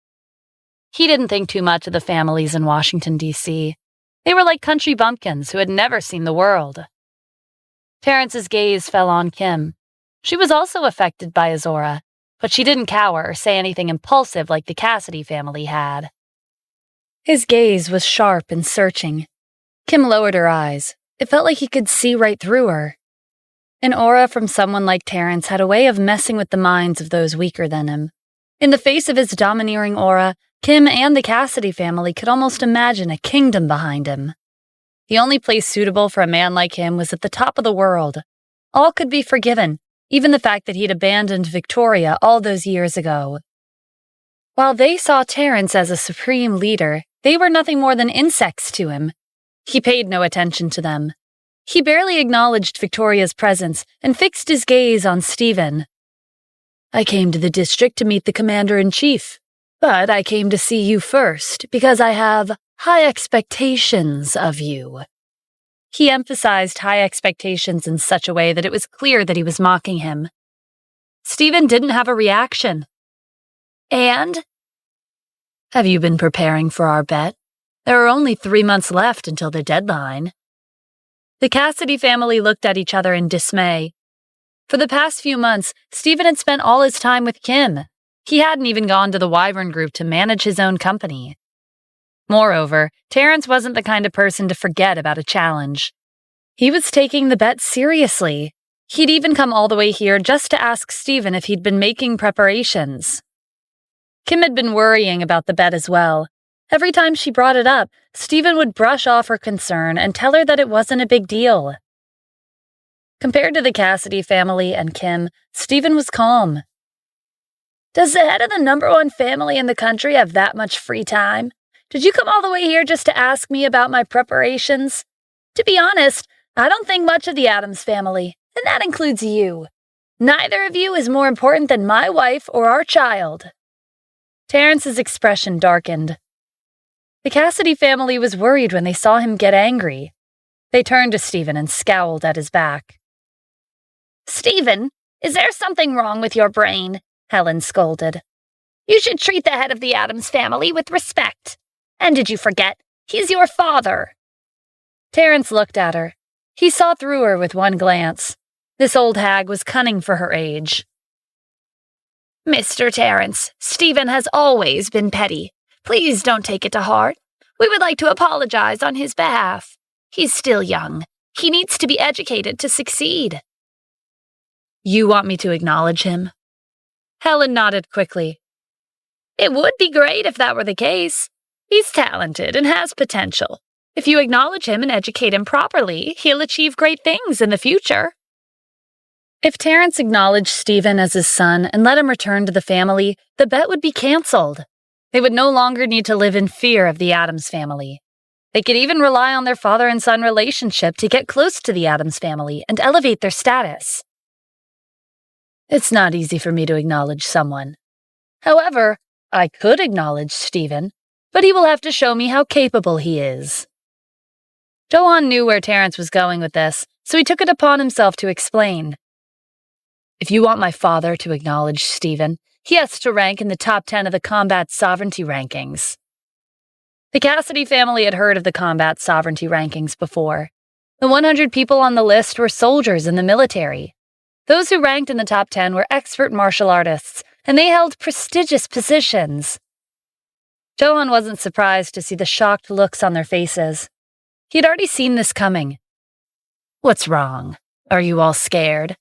He didn't think too much of the families in Washington, D.C. They were like country bumpkins who had never seen the world. Terrence's gaze fell on Kim. She was also affected by his aura, but she didn't cower or say anything impulsive like the Cassidy family had. His gaze was sharp and searching. Kim lowered her eyes. It felt like he could see right through her. An aura from someone like Terrence had a way of messing with the minds of those weaker than him. In the face of his domineering aura, Kim and the Cassidy family could almost imagine a kingdom behind him. The only place suitable for a man like him was at the top of the world. All could be forgiven, even the fact that he'd abandoned Victoria all those years ago. While they saw Terrence as a supreme leader, they were nothing more than insects to him. He paid no attention to them. He barely acknowledged Victoria's presence and fixed his gaze on Stephen. "I came to the district to meet the commander-in-chief, but I came to see you first because I have high expectations of you." He emphasized high expectations in such a way that it was clear that he was mocking him. Stephen didn't have a reaction. "And?" "Have you been preparing for our bet? There are only 3 months left until the deadline." The Cassidy family looked at each other in dismay. For the past few months, Stephen had spent all his time with Kim. He hadn't even gone to the Wyvern Group to manage his own company. Moreover, Terrence wasn't the kind of person to forget about a challenge. He was taking the bet seriously. He'd even come all the way here just to ask Stephen if he'd been making preparations. Kim had been worrying about the bet as well. Every time she brought it up, Stephen would brush off her concern and tell her that it wasn't a big deal. Compared to the Cassidy family and Kim, Stephen was calm. "Does the head of the #1 family in the country have that much free time? Did you come all the way here just to ask me about my preparations? To be honest, I don't think much of the Adams family, and that includes you. Neither of you is more important than my wife or our child." Terrence's expression darkened. The Cassidy family was worried when they saw him get angry. They turned to Stephen and scowled at his back. "Stephen, is there something wrong with your brain?" Helen scolded. "You should treat the head of the Adams family with respect. And did you forget? He's your father." Terrence looked at her. He saw through her with one glance. This old hag was cunning for her age. "Mr. Terrence, Stephen has always been petty. Please don't take it to heart. We would like to apologize on his behalf. He's still young. He needs to be educated to succeed." "You want me to acknowledge him?" Helen nodded quickly. "It would be great if that were the case. He's talented and has potential. If you acknowledge him and educate him properly, he'll achieve great things in the future." If Terrence acknowledged Stephen as his son and let him return to the family, the bet would be canceled. They would no longer need to live in fear of the Adams family. They could even rely on their father and son relationship to get close to the Adams family and elevate their status. It's not easy for me to acknowledge someone. However, I could acknowledge Stephen, but he will have to show me how capable he is. Johann knew where Terrence was going with this, so he took it upon himself to explain. If you want my father to acknowledge Stephen, he has to rank in the top 10 of the combat sovereignty rankings. The Cassidy family had heard of the combat sovereignty rankings before. The 100 people on the list were soldiers in the military. Those who ranked in the top 10 were expert martial artists, and they held prestigious positions. Johan wasn't surprised to see the shocked looks on their faces. He'd already seen this coming. What's wrong? Are you all scared?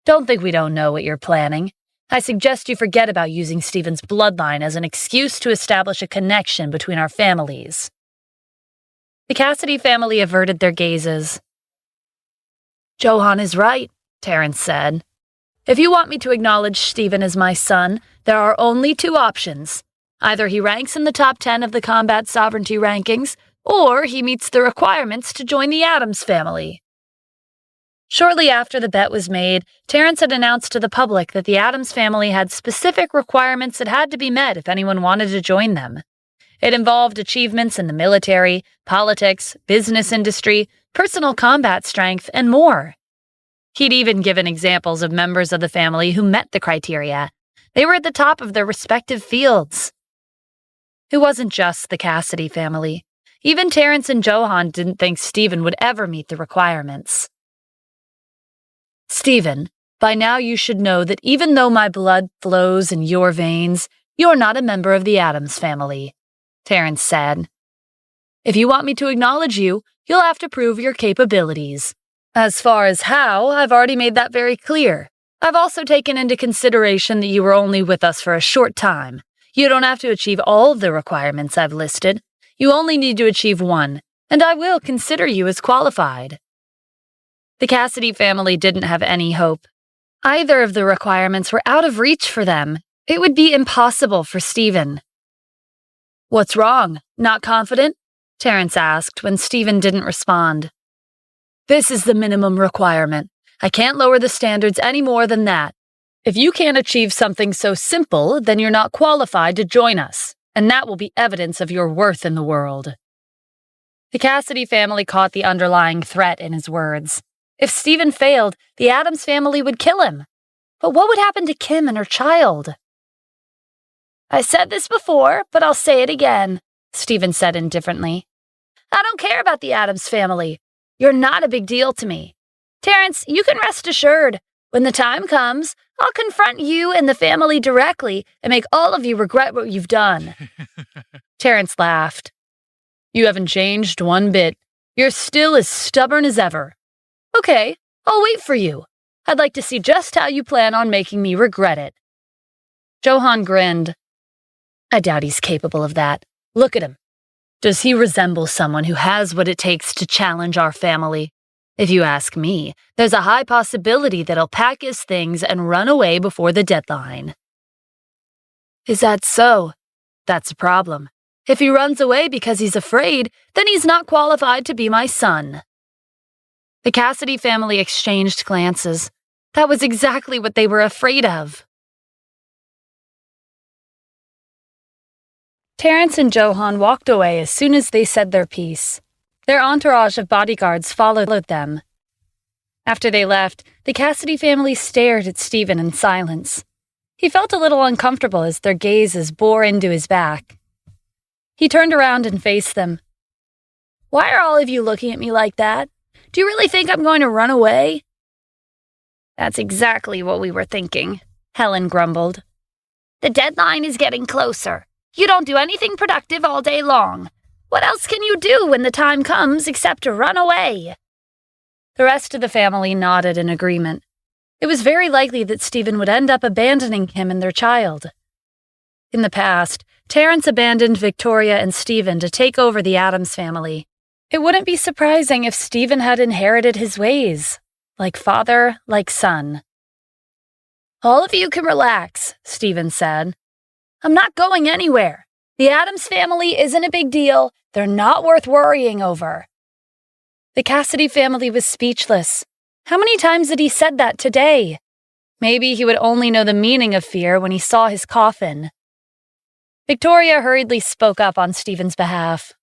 Don't think we don't know what you're planning. I suggest you forget about using Stephen's bloodline as an excuse to establish a connection between our families. The Cassidy family averted their gazes. Johan is right, Terrence said. If you want me to acknowledge Stephen as my son, there are only two options. Either he ranks in the top 10 of the combat sovereignty rankings, or he meets the requirements to join the Addams family. Shortly after the bet was made, Terrence had announced to the public that the Addams family had specific requirements that had to be met if anyone wanted to join them. It involved achievements in the military, politics, business industry, personal combat strength, and more. He'd even given examples of members of the family who met the criteria. They were at the top of their respective fields. It wasn't just the Cassidy family. Even Terrence and Johan didn't think Stephen would ever meet the requirements. Stephen, by now you should know that even though my blood flows in your veins, you're not a member of the Addams family, Terrence said. If you want me to acknowledge you, you'll have to prove your capabilities. As far as how, I've already made that very clear. I've also taken into consideration that you were only with us for a short time. You don't have to achieve all of the requirements I've listed. You only need to achieve one, and I will consider you as qualified. The Cassidy family didn't have any hope. Either of the requirements were out of reach for them. It would be impossible for Stephen. What's wrong? Not confident? Terrence asked when Stephen didn't respond. This is the minimum requirement. I can't lower the standards any more than that. If you can't achieve something so simple, then you're not qualified to join us, and that will be evidence of your worth in the world. The Cassidy family caught the underlying threat in his words. If Stephen failed, the Addams family would kill him. But what would happen to Kim and her child? I said this before, but I'll say it again, Stephen said indifferently. I don't care about the Addams family. You're not a big deal to me. Terrence, you can rest assured. When the time comes, I'll confront you and the family directly and make all of you regret what you've done. Terrence laughed. You haven't changed one bit. You're still as stubborn as ever. Okay, I'll wait for you. I'd like to see just how you plan on making me regret it. Johan grinned. I doubt he's capable of that. Look at him. Does he resemble someone who has what it takes to challenge our family? If you ask me, there's a high possibility that he'll pack his things and run away before the deadline. Is that so? That's a problem. If he runs away because he's afraid, then he's not qualified to be my son. The Cassidy family exchanged glances. That was exactly what they were afraid of. Terrence and Johan walked away as soon as they said their piece. Their entourage of bodyguards followed them. After they left, the Cassidy family stared at Stephen in silence. He felt a little uncomfortable as their gazes bore into his back. He turned around and faced them. Why are all of you looking at me like that? Do you really think I'm going to run away? That's exactly what we were thinking, Helen grumbled. The deadline is getting closer. You don't do anything productive all day long. What else can you do when the time comes except to run away? The rest of the family nodded in agreement. It was very likely that Stephen would end up abandoning him and their child. In the past, Terrence abandoned Victoria and Stephen to take over the Addams family. It wouldn't be surprising if Stephen had inherited his ways, like father, like son. All of you can relax, Stephen said. I'm not going anywhere. The Addams family isn't a big deal. They're not worth worrying over. The Cassidy family was speechless. How many times had he said that today? Maybe he would only know the meaning of fear when he saw his coffin. Victoria hurriedly spoke up on Stephen's behalf.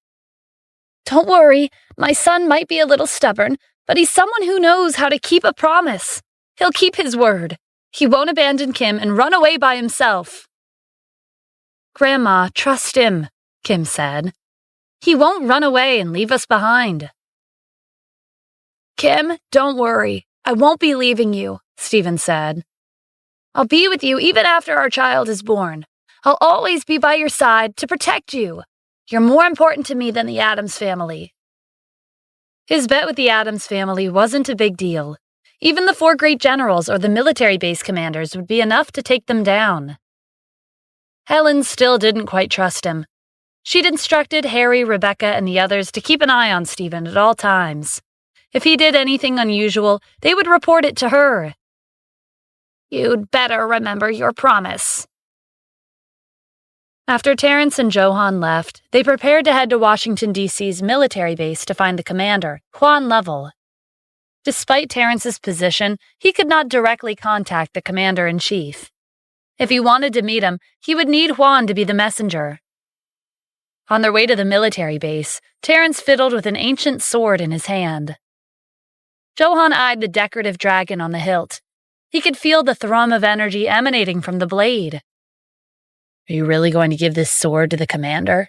Don't worry, my son might be a little stubborn, but he's someone who knows how to keep a promise. He'll keep his word. He won't abandon Kim and run away by himself. Grandma, trust him, Kim said. He won't run away and leave us behind. Kim, don't worry. I won't be leaving you, Stephen said. I'll be with you even after our child is born. I'll always be by your side to protect you. You're more important to me than the Addams family." His bet with the Addams family wasn't a big deal. Even the 4 great generals or the military base commanders would be enough to take them down. Helen still didn't quite trust him. She'd instructed Harry, Rebecca, and the others to keep an eye on Stephen at all times. If he did anything unusual, they would report it to her. "You'd better remember your promise." After Terence and Johann left, they prepared to head to Washington, D.C.'s military base to find the commander, Juan Lovell. Despite Terence's position, he could not directly contact the commander-in-chief. If he wanted to meet him, he would need Juan to be the messenger. On their way to the military base, Terence fiddled with an ancient sword in his hand. Johann eyed the decorative dragon on the hilt. He could feel the thrum of energy emanating from the blade. "Are you really going to give this sword to the commander?"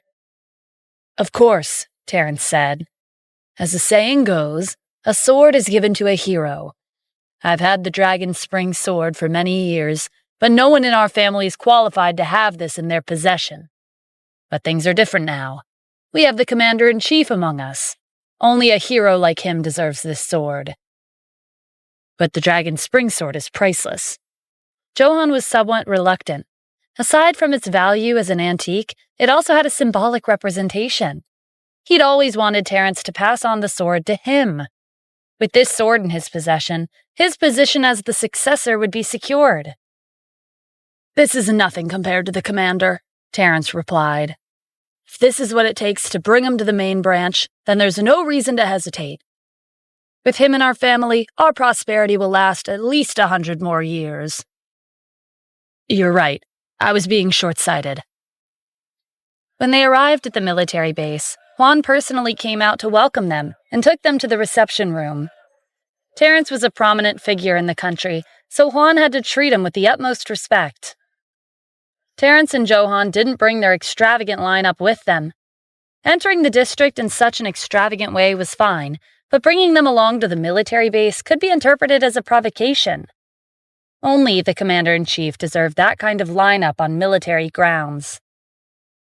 "Of course," Terence said. "As the saying goes, a sword is given to a hero. I've had the dragon spring sword for many years, but no one in our family is qualified to have this in their possession. But things are different now. We have the commander-in-chief among us. Only a hero like him deserves this sword." "But the dragon spring sword is priceless." Johann was somewhat reluctant. Aside from its value as an antique, it also had a symbolic representation. He'd always wanted Terence to pass on the sword to him. With this sword in his possession, his position as the successor would be secured. "This is nothing compared to the commander," Terence replied. "If this is what it takes to bring him to the main branch, then there's no reason to hesitate. With him in our family, our prosperity will last at least 100 more years." "You're right. I was being short-sighted." When they arrived at the military base, Juan personally came out to welcome them and took them to the reception room. Terence was a prominent figure in the country, so Juan had to treat him with the utmost respect. Terence and Johann didn't bring their extravagant lineup with them. Entering the district in such an extravagant way was fine, but bringing them along to the military base could be interpreted as a provocation. Only the commander-in-chief deserved that kind of lineup on military grounds.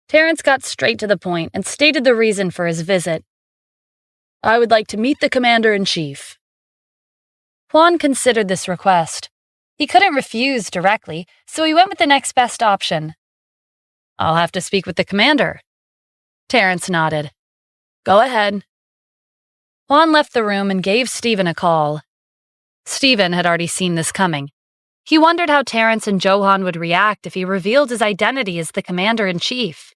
Terence got straight to the point and stated the reason for his visit. "I would like to meet the commander-in-chief." Juan considered this request. He couldn't refuse directly, so he went with the next best option. "I'll have to speak with the commander." Terence nodded. "Go ahead." Juan left the room and gave Stephen a call. Stephen had already seen this coming. He wondered how Terence and Johann would react if he revealed his identity as the commander-in-chief.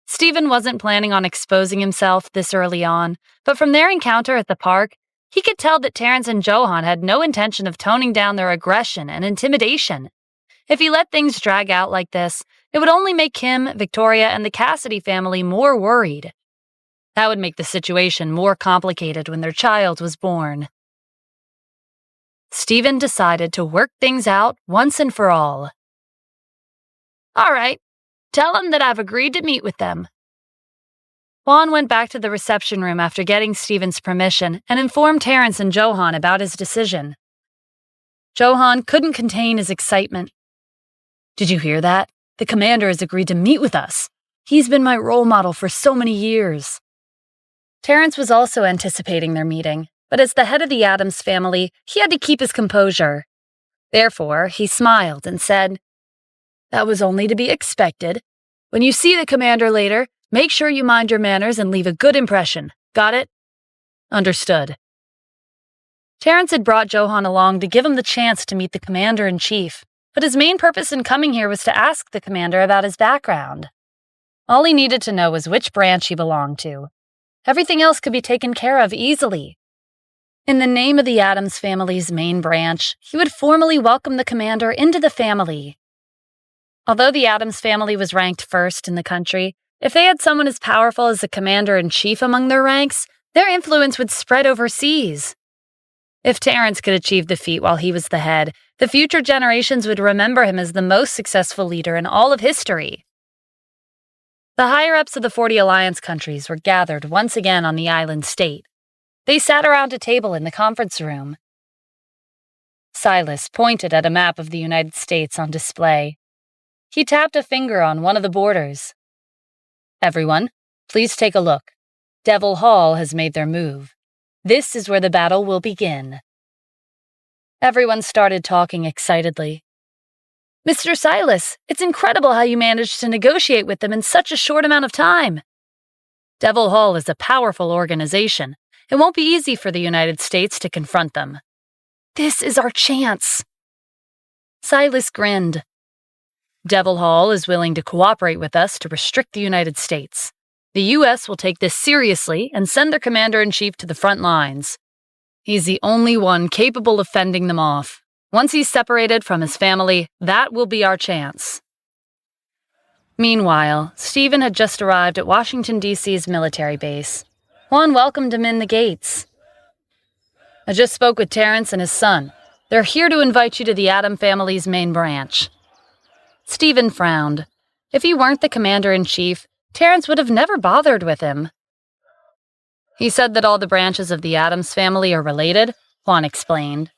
Stephen wasn't planning on exposing himself this early on, but from their encounter at the park, he could tell that Terence and Johann had no intention of toning down their aggression and intimidation. If he let things drag out like this, it would only make him, Victoria, and the Cassidy family more worried. That would make the situation more complicated when their child was born. Stephen decided to work things out once and for all. "All right, tell them that I've agreed to meet with them." Juan went back to the reception room after getting Stephen's permission and informed Terence and Johann about his decision. Johann couldn't contain his excitement. "Did you hear that? The commander has agreed to meet with us. He's been my role model for so many years." Terence was also anticipating their meeting, but as the head of the Addams family, he had to keep his composure. Therefore, he smiled and said, "That was only to be expected. When you see the commander later, make sure you mind your manners and leave a good impression. Got it?" "Understood." Terence had brought Johann along to give him the chance to meet the commander-in-chief, but his main purpose in coming here was to ask the commander about his background. All he needed to know was which branch he belonged to. Everything else could be taken care of easily. In the name of the Addams family's main branch, he would formally welcome the commander into the family. Although the Addams family was ranked first in the country, if they had someone as powerful as the commander-in-chief among their ranks, their influence would spread overseas. If Terence could achieve the feat while he was the head, the future generations would remember him as the most successful leader in all of history. The higher-ups of the 40 Alliance countries were gathered once again on the island state. They sat around a table in the conference room. Silas pointed at a map of the United States on display. He tapped a finger on one of the borders. "Everyone, please take a look. Devil Hall has made their move. This is where the battle will begin." Everyone started talking excitedly. "Mr. Silas, it's incredible how you managed to negotiate with them in such a short amount of time." "Devil Hall is a powerful organization. It won't be easy for the United States to confront them." "This is our chance." Silas grinned. "Devil Hall is willing to cooperate with us to restrict the United States. The U.S. will take this seriously and send their commander-in-chief to the front lines. He's the only one capable of fending them off. Once he's separated from his family, that will be our chance." Meanwhile, Stephen had just arrived at Washington, D.C.'s military base. Juan welcomed him in the gates. "I just spoke with Terrence and his son. They're here to invite you to the Adam family's main branch." Stephen frowned. If he weren't the commander-in-chief, Terrence would have never bothered with him. "He said that all the branches of the Adams family are related," Juan explained.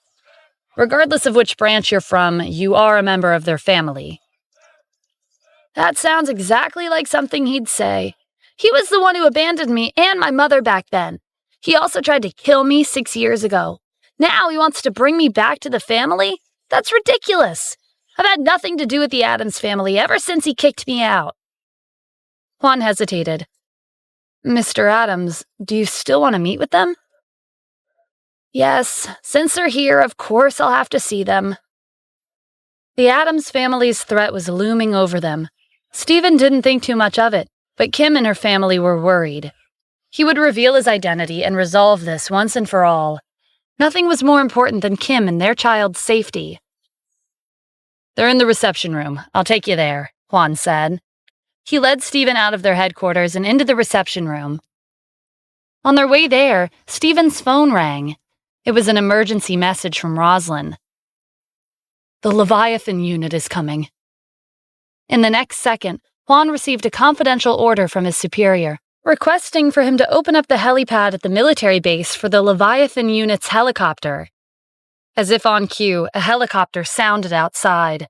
"Regardless of which branch you're from, you are a member of their family." That sounds exactly like something he'd say. He was the one who abandoned me and my mother back then. He also tried to kill me 6 years ago. Now he wants to bring me back to the family? That's ridiculous. I've had nothing to do with the Adams family ever since he kicked me out. Juan hesitated. "Mr. Adams, do you still want to meet with them?" "Yes, since they're here, of course I'll have to see them." The Adams family's threat was looming over them. Stephen didn't think too much of it, but Kim and her family were worried. He would reveal his identity and resolve this once and for all. Nothing was more important than Kim and their child's safety. "They're in the reception room. I'll take you there," Juan said. He led Stephen out of their headquarters and into the reception room. On their way there, Stephen's phone rang. It was an emergency message from Roslyn. "The Leviathan unit is coming." In the next second, Juan received a confidential order from his superior, requesting for him to open up the helipad at the military base for the Leviathan unit's helicopter. As if on cue, a helicopter sounded outside.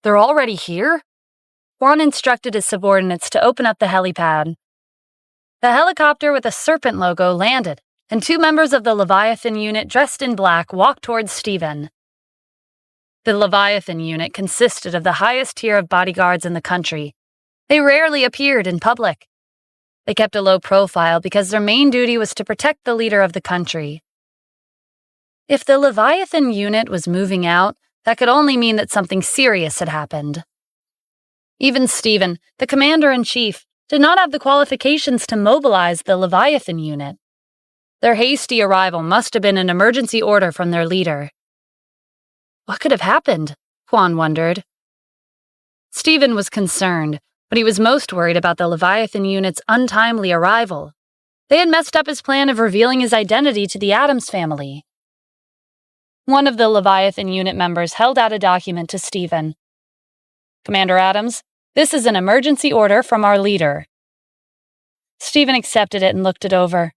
"They're already here?" Juan instructed his subordinates to open up the helipad. The helicopter with a serpent logo landed, and 2 members of the Leviathan unit dressed in black walked towards Stephen. The Leviathan unit consisted of the highest tier of bodyguards in the country. They rarely appeared in public. They kept a low profile because their main duty was to protect the leader of the country. If the Leviathan unit was moving out, that could only mean that something serious had happened. Even Stephen, the commander-in-chief, did not have the qualifications to mobilize the Leviathan unit. Their hasty arrival must have been an emergency order from their leader. What could have happened? Juan wondered. Stephen was concerned, but he was most worried about the Leviathan unit's untimely arrival. They had messed up his plan of revealing his identity to the Adams family. One of the Leviathan unit members held out a document to Stephen. "Commander Adams, this is an emergency order from our leader." Stephen accepted it and looked it over.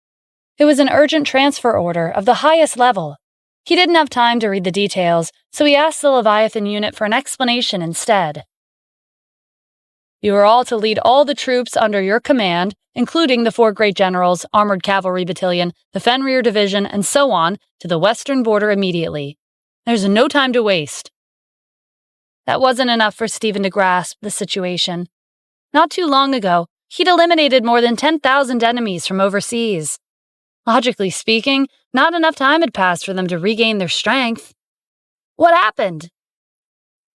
It was an urgent transfer order of the highest level. He didn't have time to read the details, so he asked the Leviathan unit for an explanation instead. "You are all to lead all the troops under your command, including the 4 great generals, Armored Cavalry Battalion, the Fenrir Division, and so on, to the western border immediately. There's no time to waste." That wasn't enough for Stephen to grasp the situation. Not too long ago, he'd eliminated more than 10,000 enemies from overseas. Logically speaking, not enough time had passed for them to regain their strength. What happened?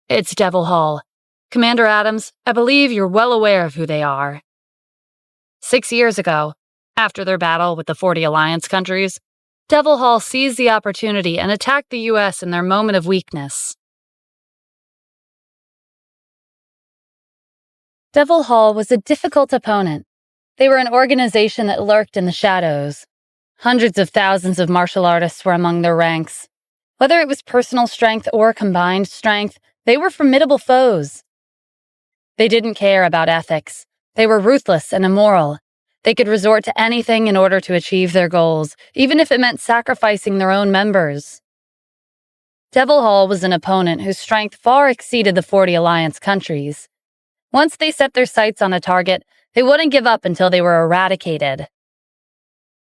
"It's Devil Hall. Commander Adams, I believe you're well aware of who they are. 6 years ago, after their battle with the 40 alliance countries, Devil Hall seized the opportunity and attacked the U.S. in their moment of weakness." Devil Hall was a difficult opponent. They were an organization that lurked in the shadows. Hundreds of thousands of martial artists were among their ranks. Whether it was personal strength or combined strength, they were formidable foes. They didn't care about ethics. They were ruthless and immoral. They could resort to anything in order to achieve their goals, even if it meant sacrificing their own members. Devil Hall was an opponent whose strength far exceeded the 40 Alliance countries. Once they set their sights on a target, they wouldn't give up until they were eradicated.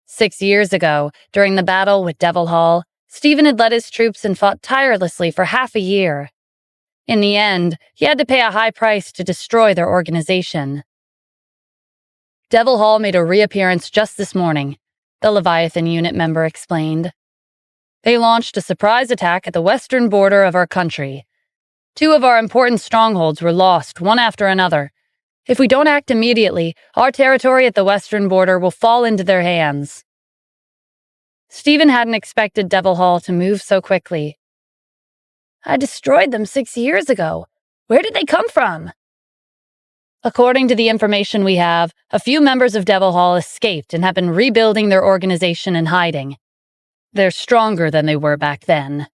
6 years ago, during the battle with Devil Hall, Stephen had led his troops and fought tirelessly for half a year. In the end, he had to pay a high price to destroy their organization. Devil Hall made a reappearance just this morning, the Leviathan unit member explained. They launched a surprise attack at the western border of our country. 2 of our important strongholds were lost, one after another. If we don't act immediately, our territory at the western border will fall into their hands. Stephen hadn't expected Devil Hall to move so quickly. I destroyed them 6 years ago. Where did they come from? According to the information we have, a few members of Devil Hall escaped and have been rebuilding their organization in hiding. They're stronger than they were back then.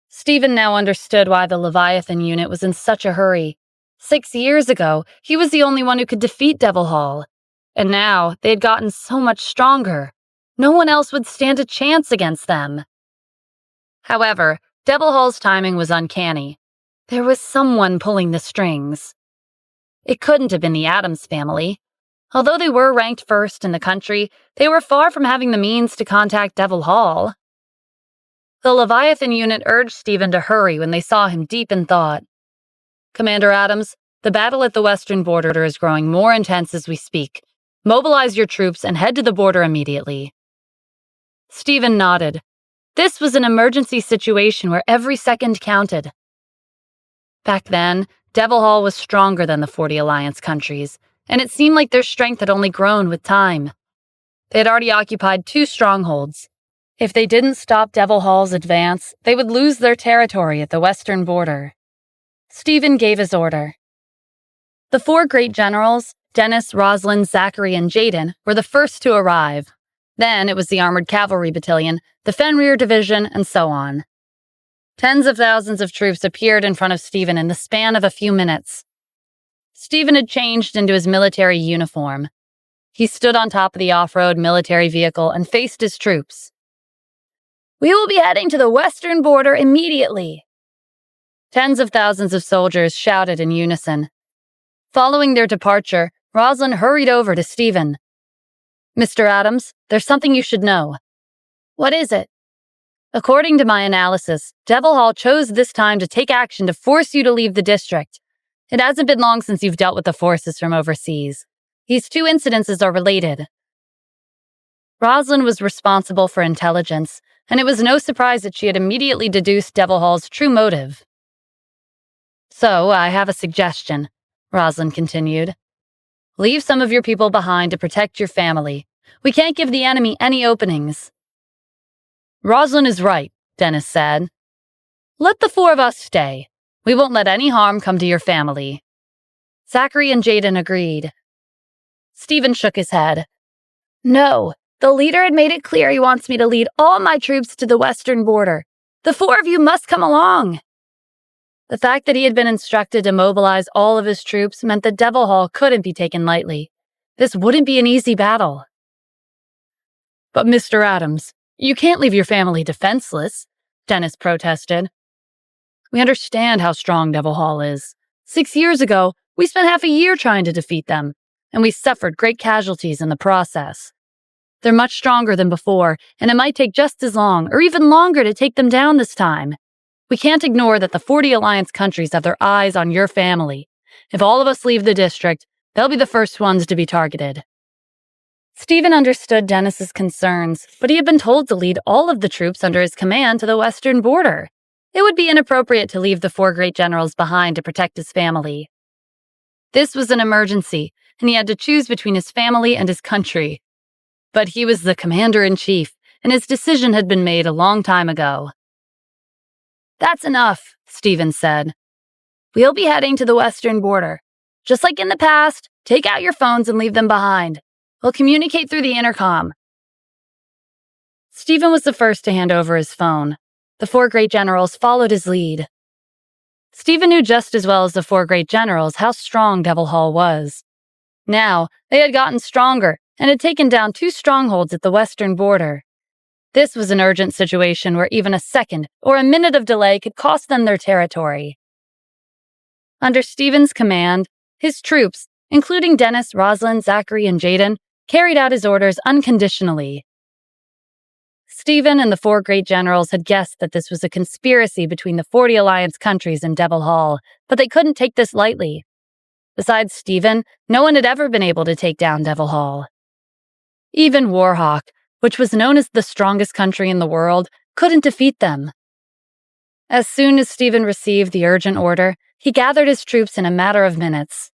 Stephen now understood why the Leviathan unit was in such a hurry. 6 years ago, he was the only one who could defeat Devil Hall. And now, they had gotten so much stronger. No one else would stand a chance against them. However, Devil Hall's timing was uncanny. There was someone pulling the strings. It couldn't have been the Addams family. Although they were ranked first in the country, they were far from having the means to contact Devil Hall. The Leviathan unit urged Stephen to hurry when they saw him deep in thought. Commander Addams, the battle at the western border is growing more intense as we speak. Mobilize your troops and head to the border immediately. Stephen nodded. This was an emergency situation where every second counted. Back then, Devil Hall was stronger than the 40 Alliance countries, and it seemed like their strength had only grown with time. They had already occupied 2 strongholds. If they didn't stop Devil Hall's advance, they would lose their territory at the western border. Stephen gave his order. The 4 great generals, Dennis, Rosalind, Zachary, and Jaden, were the first to arrive. Then it was the Armored Cavalry Battalion, the Fenrir Division, and so on. Tens of thousands of troops appeared in front of Stephen in the span of a few minutes. Stephen had changed into his military uniform. He stood on top of the off-road military vehicle and faced his troops. We will be heading to the western border immediately. Tens of thousands of soldiers shouted in unison. Following their departure, Rosalind hurried over to Stephen. Mr. Addams, there's something you should know. What is it? According to my analysis, Devil Hall chose this time to take action to force you to leave the district. It hasn't been long since you've dealt with the forces from overseas. These 2 incidences are related. Rosalind was responsible for intelligence, and it was no surprise that she had immediately deduced Devil Hall's true motive. So, I have a suggestion, Rosalind continued. Leave some of your people behind to protect your family. We can't give the enemy any openings. Rosalind is right, Dennis said. Let the 4 of us stay. We won't let any harm come to your family. Zachary and Jaden agreed. Stephen shook his head. No, the leader had made it clear he wants me to lead all my troops to the western border. The 4 of you must come along. The fact that he had been instructed to mobilize all of his troops meant that Devil Hall couldn't be taken lightly. This wouldn't be an easy battle. But Mr. Addams, you can't leave your family defenseless, Dennis protested. We understand how strong Devil Hall is. 6 years ago, we spent half a year trying to defeat them, and we suffered great casualties in the process. They're much stronger than before, and it might take just as long, or even longer, to take them down this time. We can't ignore that the 40 Alliance countries have their eyes on your family. If all of us leave the district, they'll be the first ones to be targeted. Stephen understood Dennis's concerns, but he had been told to lead all of the troops under his command to the western border. It would be inappropriate to leave the 4 great generals behind to protect his family. This was an emergency, and he had to choose between his family and his country. But he was the commander-in-chief, and his decision had been made a long time ago. That's enough, Stephen said. We'll be heading to the western border. Just like in the past, take out your phones and leave them behind. We'll communicate through the intercom. Stephen was the first to hand over his phone. The 4 great generals followed his lead. Stephen knew just as well as the 4 great generals how strong Devil Hall was. Now, they had gotten stronger and had taken down 2 strongholds at the western border. This was an urgent situation where even a second or a minute of delay could cost them their territory. Under Stephen's command, his troops, including Dennis, Rosalind, Zachary, and Jaden, carried out his orders unconditionally. Stephen and the four great generals had guessed that this was a conspiracy between the 40 Alliance countries and Devil Hall, but they couldn't take this lightly. Besides Stephen, no one had ever been able to take down Devil Hall. Even Warhawk, which was known as the strongest country in the world, couldn't defeat them. As soon as Stephen received the urgent order, he gathered his troops in a matter of minutes.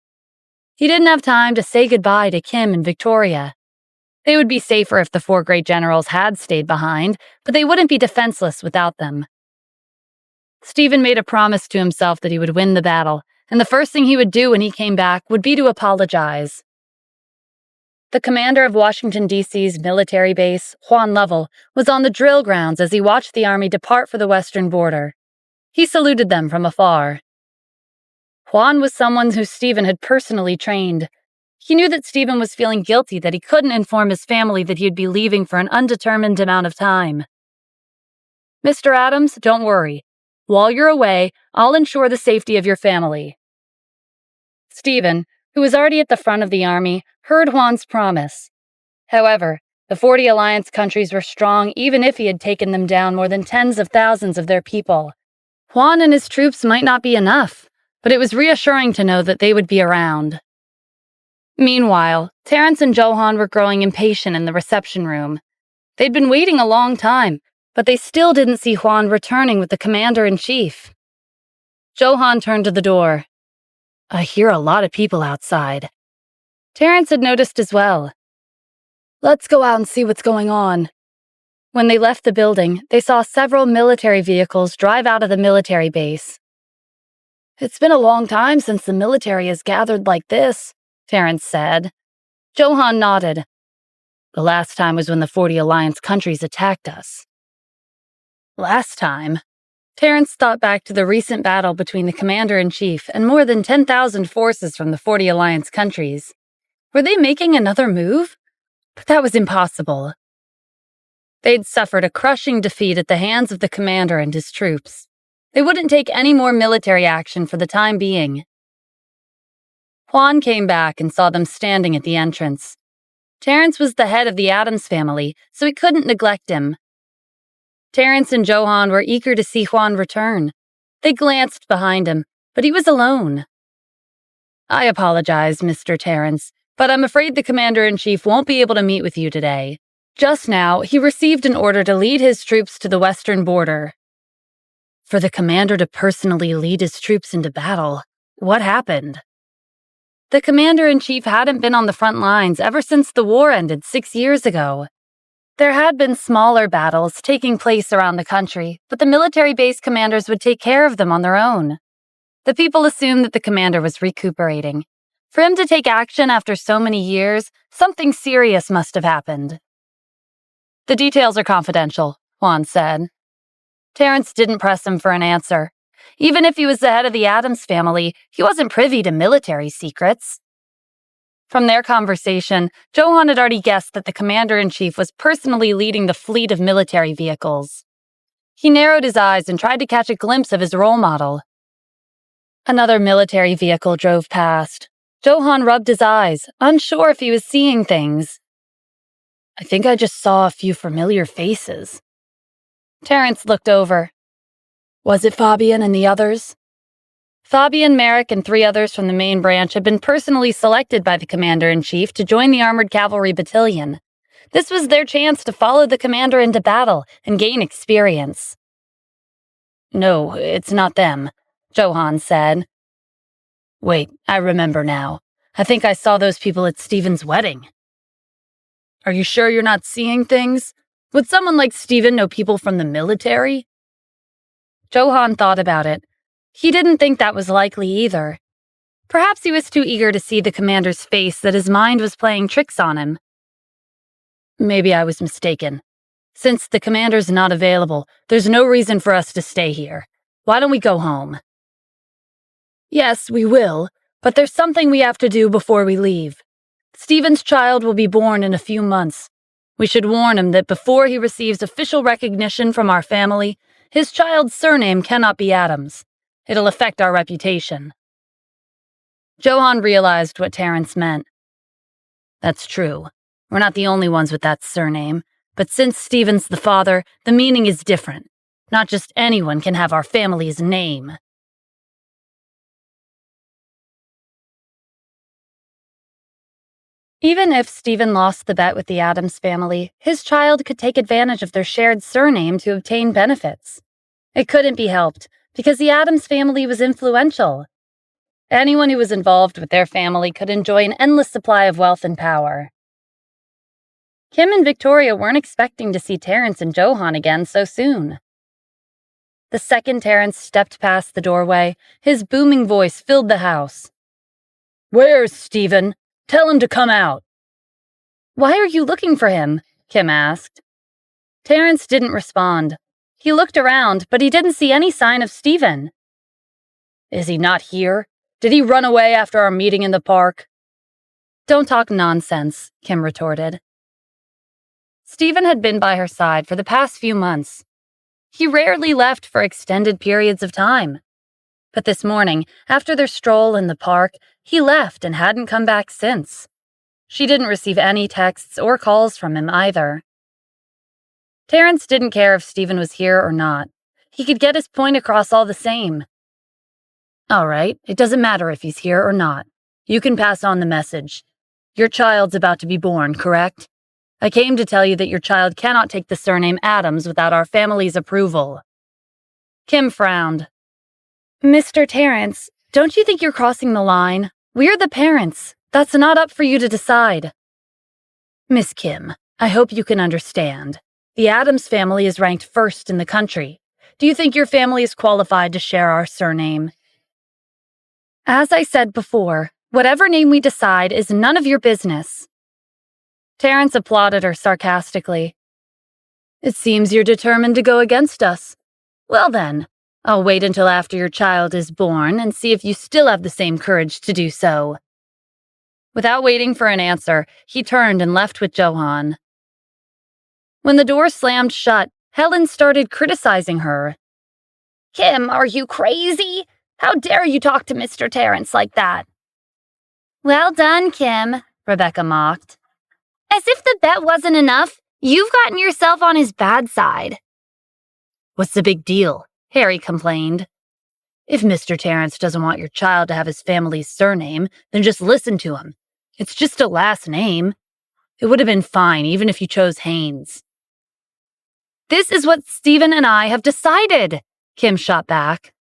He didn't have time to say goodbye to Kim and Victoria. They would be safer if the four great generals had stayed behind, but they wouldn't be defenseless without them. Stephen made a promise to himself that he would win the battle, and the first thing he would do when he came back would be to apologize. The commander of Washington, D.C.'s military base, Juan Lovell, was on the drill grounds as he watched the army depart for the western border. He saluted them from afar. Juan was someone who Stephen had personally trained. He knew that Stephen was feeling guilty that he couldn't inform his family that he'd be leaving for an undetermined amount of time. "Mr. Adams, don't worry. While you're away, I'll ensure the safety of your family." Stephen, who was already at the front of the army, heard Juan's promise. However, the 40 Alliance countries were strong even if he had taken them down more than tens of thousands of their people. Juan and his troops might not be enough, but it was reassuring to know that they would be around. Meanwhile, Terrence and Johan were growing impatient in the reception room. They'd been waiting a long time, but they still didn't see Juan returning with the commander-in-chief. Johan turned to the door. "I hear a lot of people outside." Terrence had noticed as well. "Let's go out and see what's going on." When they left the building, they saw several military vehicles drive out of the military base. "It's been a long time since the military has gathered like this," Terrence said. Johan nodded. "The last time was when the 40 Alliance countries attacked us." Last time? Terrence thought back to the recent battle between the commander-in-chief and more than 10,000 forces from the 40 Alliance countries. Were they making another move? But that was impossible. They'd suffered a crushing defeat at the hands of the commander and his troops. They wouldn't take any more military action for the time being. Juan came back and saw them standing at the entrance. Terrence was the head of the Adams family, so he couldn't neglect him. Terrence and Johan were eager to see Juan return. They glanced behind him, but he was alone. "I apologize, Mr. Terrence, but I'm afraid the commander-in-chief won't be able to meet with you today. Just now, he received an order to lead his troops to the western border." For the commander to personally lead his troops into battle, what happened? The commander-in-chief hadn't been on the front lines ever since the war ended 6 years ago. There had been smaller battles taking place around the country, but the military base commanders would take care of them on their own. The people assumed that the commander was recuperating. For him to take action after so many years, something serious must have happened. "The details are confidential," Juan said. Terrence didn't press him for an answer. Even if he was the head of the Adams family, he wasn't privy to military secrets. From their conversation, Johan had already guessed that the commander-in-chief was personally leading the fleet of military vehicles. He narrowed his eyes and tried to catch a glimpse of his role model. Another military vehicle drove past. Johan rubbed his eyes, unsure if he was seeing things. "I think I just saw a few familiar faces." Terrence looked over. "Was it Fabian and the others?" Fabian, Merrick, and 3 others from the main branch had been personally selected by the commander-in-chief to join the Armored Cavalry Battalion. This was their chance to follow the commander into battle and gain experience. "No, it's not them," Johan said. "Wait, I remember now. I think I saw those people at Stephen's wedding." "Are you sure you're not seeing things? Would someone like Stephen know people from the military?" Johan thought about it. He didn't think that was likely either. Perhaps he was too eager to see the commander's face that his mind was playing tricks on him. "Maybe I was mistaken. Since the commander's not available, there's no reason for us to stay here. Why don't we go home?" "Yes, we will, but there's something we have to do before we leave. Stephen's child will be born in a few months. We should warn him that before he receives official recognition from our family, his child's surname cannot be Adams. It'll affect our reputation." Johann realized what Terence meant. That's true. We're not the only ones with that surname, but since Stephen's the father, the meaning is different. Not just anyone can have our family's name. Even if Stephen lost the bet with the Adams family, his child could take advantage of their shared surname to obtain benefits. It couldn't be helped, because the Adams family was influential. Anyone who was involved with their family could enjoy an endless supply of wealth and power. Kim and Victoria weren't expecting to see Terence and Johann again so soon. The second Terence stepped past the doorway, his booming voice filled the house. "Where's Stephen? Tell him to come out." "Why are you looking for him?" Kim asked. Terence didn't respond. He looked around, but he didn't see any sign of Stephen. "Is he not here? Did he run away after our meeting in the park?" "Don't talk nonsense," Kim retorted. Stephen had been by her side for the past few months. He rarely left for extended periods of time. But this morning, after their stroll in the park, he left and hadn't come back since. She didn't receive any texts or calls from him either. Terence didn't care if Stephen was here or not. He could get his point across all the same. "All right, it doesn't matter if he's here or not. You can pass on the message. Your child's about to be born, correct? I came to tell you that your child cannot take the surname Adams without our family's approval." Kim frowned. "Mr. Terence, don't you think you're crossing the line? We're the parents. That's not up for you to decide." "Miss Kim, I hope you can understand. The Adams family is ranked first in the country. Do you think your family is qualified to share our surname?" "As I said before, whatever name we decide is none of your business." Terence applauded her sarcastically. "It seems you're determined to go against us. Well then, I'll wait until after your child is born and see if you still have the same courage to do so." Without waiting for an answer, he turned and left with Johann. When the door slammed shut, Helen started criticizing her. "Kim, are you crazy? How dare you talk to Mr. Terence like that?" "Well done, Kim," Rebecca mocked. "As if the bet wasn't enough, you've gotten yourself on his bad side." "What's the big deal?" Harry complained. "If Mr. Terence doesn't want your child to have his family's surname, then just listen to him. It's just a last name. It would have been fine even if you chose Haynes." "This is what Stephen and I have decided," Kim shot back.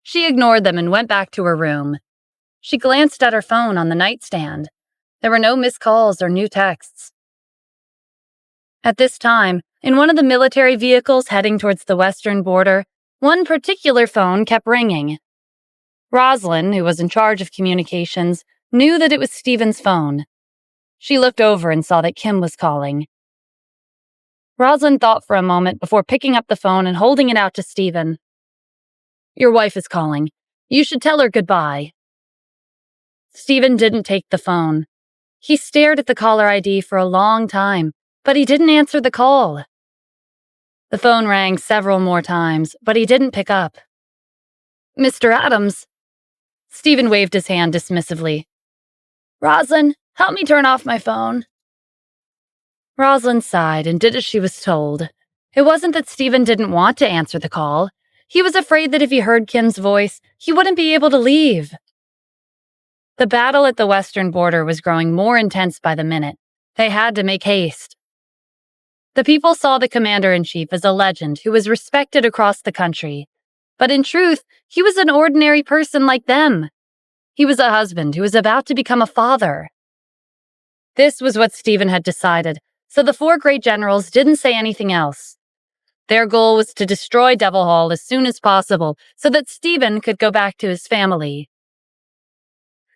She ignored them and went back to her room. She glanced at her phone on the nightstand. There were no missed calls or new texts. At this time, in one of the military vehicles heading towards the western border, one particular phone kept ringing. Rosalind, who was in charge of communications, knew that it was Stephen's phone. She looked over and saw that Kim was calling. Rosalind thought for a moment before picking up the phone and holding it out to Stephen. "Your wife is calling. You should tell her goodbye." Stephen didn't take the phone. He stared at the caller ID for a long time, but he didn't answer the call. The phone rang several more times, but he didn't pick up. "Mr. Adams." Stephen waved his hand dismissively. "Rosalind, help me turn off my phone." Rosalind sighed and did as she was told. It wasn't that Stephen didn't want to answer the call. He was afraid that if he heard Kim's voice, he wouldn't be able to leave. The battle at the western border was growing more intense by the minute. They had to make haste. The people saw the commander-in-chief as a legend who was respected across the country. But in truth, he was an ordinary person like them. He was a husband who was about to become a father. This was what Stephen had decided, so the four great generals didn't say anything else. Their goal was to destroy Devil Hall as soon as possible so that Stephen could go back to his family.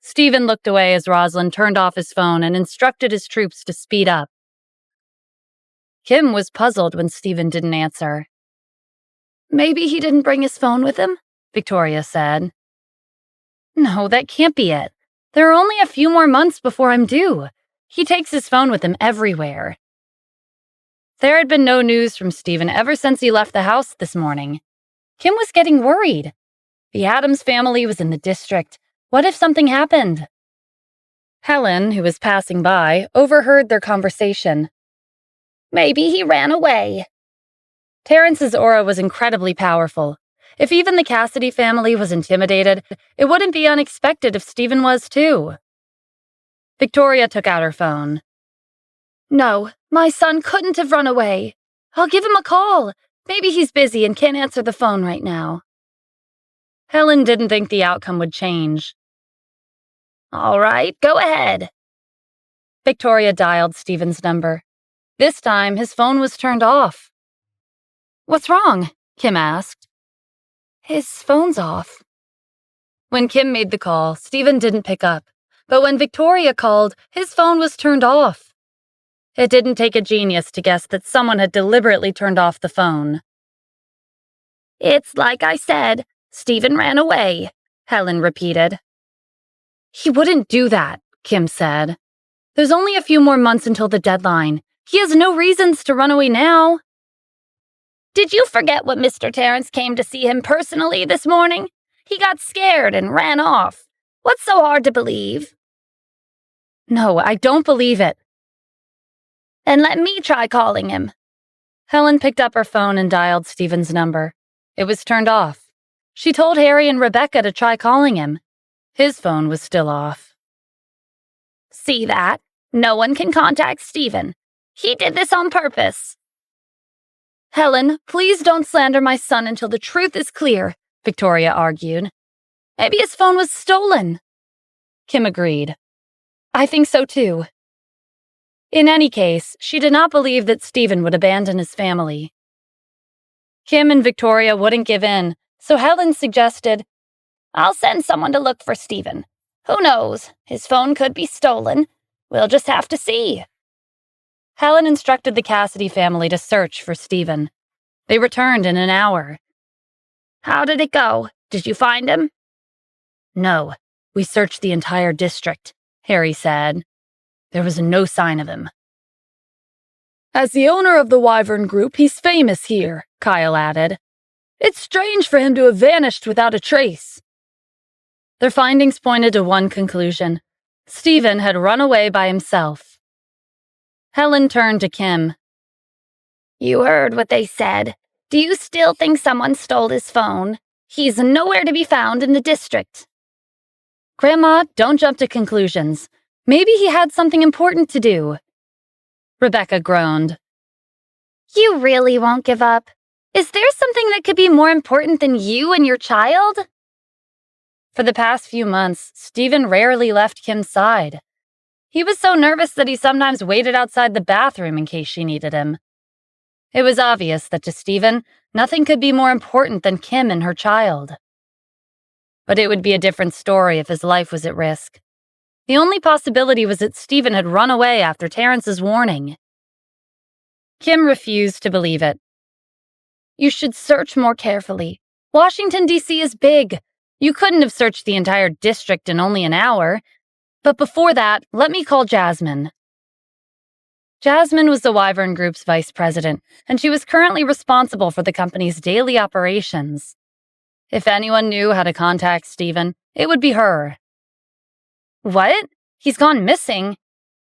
Stephen looked away as Rosalind turned off his phone and instructed his troops to speed up. Kim was puzzled when Stephen didn't answer. "Maybe he didn't bring his phone with him," Victoria said. "No, that can't be it. There are only a few more months before I'm due. He takes his phone with him everywhere." There had been no news from Stephen ever since he left the house this morning. Kim was getting worried. The Adams family was in the district. What if something happened? Helen, who was passing by, overheard their conversation. Maybe he ran away. Terrence's aura was incredibly powerful. If even the Cassidy family was intimidated, it wouldn't be unexpected if Stephen was too. Victoria took out her phone. No, my son couldn't have run away. I'll give him a call. Maybe he's busy and can't answer the phone right now. Helen didn't think the outcome would change. All right, go ahead. Victoria dialed Stephen's number. This time, his phone was turned off. What's wrong? Kim asked. His phone's off. When Kim made the call, Stephen didn't pick up. But when Victoria called, his phone was turned off. It didn't take a genius to guess that someone had deliberately turned off the phone. It's like I said, Stephen ran away, Helen repeated. He wouldn't do that, Kim said. There's only a few more months until the deadline. He has no reasons to run away now. Did you forget what Mr. Terrence came to see him personally this morning? He got scared and ran off. What's so hard to believe? No, I don't believe it. And let me try calling him. Helen picked up her phone and dialed Stephen's number. It was turned off. She told Harry and Rebecca to try calling him. His phone was still off. See that? No one can contact Stephen. He did this on purpose. Helen, please don't slander my son until the truth is clear, Victoria argued. Maybe his phone was stolen. Kim agreed. I think so too. In any case, she did not believe that Stephen would abandon his family. Kim and Victoria wouldn't give in, so Helen suggested, I'll send someone to look for Stephen. Who knows? His phone could be stolen. We'll just have to see. Helen instructed the Cassidy family to search for Stephen. They returned in an hour. How did it go? Did you find him? No, we searched the entire district, Harry said. There was no sign of him. As the owner of the Wyvern Group, he's famous here, Kyle added. It's strange for him to have vanished without a trace. Their findings pointed to one conclusion. Stephen had run away by himself. Helen turned to Kim. You heard what they said. Do you still think someone stole his phone? He's nowhere to be found in the district. Grandma, don't jump to conclusions. Maybe he had something important to do. Rebecca groaned. You really won't give up? Is there something that could be more important than you and your child? For the past few months, Stephen rarely left Kim's side. He was so nervous that he sometimes waited outside the bathroom in case she needed him. It was obvious that to Stephen, nothing could be more important than Kim and her child. But it would be a different story if his life was at risk. The only possibility was that Stephen had run away after Terrence's warning. Kim refused to believe it. You should search more carefully. Washington, D.C. is big. You couldn't have searched the entire district in only an hour. But before that, let me call Jasmine. Jasmine was the Wyvern Group's vice president, and she was currently responsible for the company's daily operations. If anyone knew how to contact Stephen, it would be her. What? He's gone missing?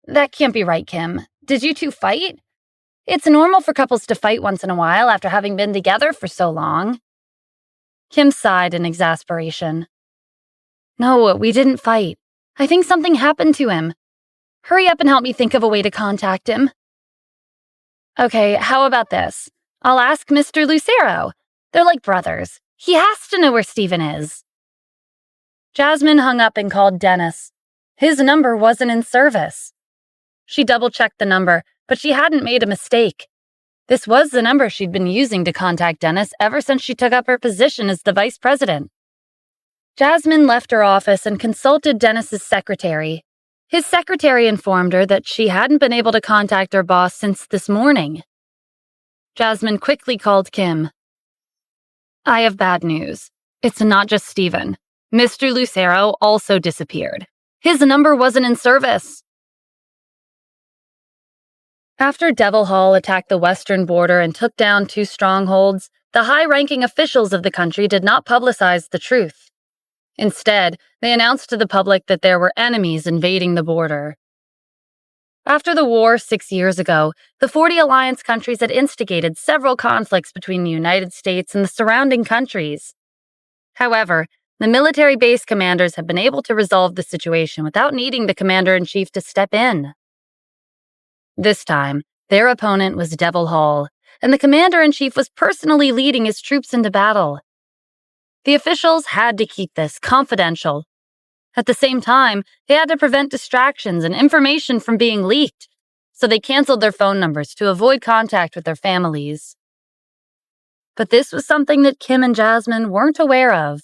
That can't be right, Kim. Did you two fight? It's normal for couples to fight once in a while after having been together for so long. Kim sighed in exasperation. No, we didn't fight. I think something happened to him. Hurry up and help me think of a way to contact him. Okay, how about this? I'll ask Mr. Lucero. They're like brothers. He has to know where Stephen is. Jasmine hung up and called Dennis. His number wasn't in service. She double-checked the number, but she hadn't made a mistake. This was the number she'd been using to contact Dennis ever since she took up her position as the vice president. Jasmine left her office and consulted Dennis's secretary. His secretary informed her that she hadn't been able to contact her boss since this morning. Jasmine quickly called Kim. I have bad news. It's not just Stephen. Mr. Lucero also disappeared. His number wasn't in service. After Devil Hall attacked the western border and took down 2 strongholds, the high-ranking officials of the country did not publicize the truth. Instead, they announced to the public that there were enemies invading the border. After the war 6 years ago, the 40 alliance countries had instigated several conflicts between the United States and the surrounding countries. However, the military base commanders have been able to resolve the situation without needing the commander-in-chief to step in. This time, their opponent was Devil Hall, and the commander-in-chief was personally leading his troops into battle. The officials had to keep this confidential. At the same time, they had to prevent distractions and information from being leaked, so they canceled their phone numbers to avoid contact with their families. But this was something that Kim and Jasmine weren't aware of.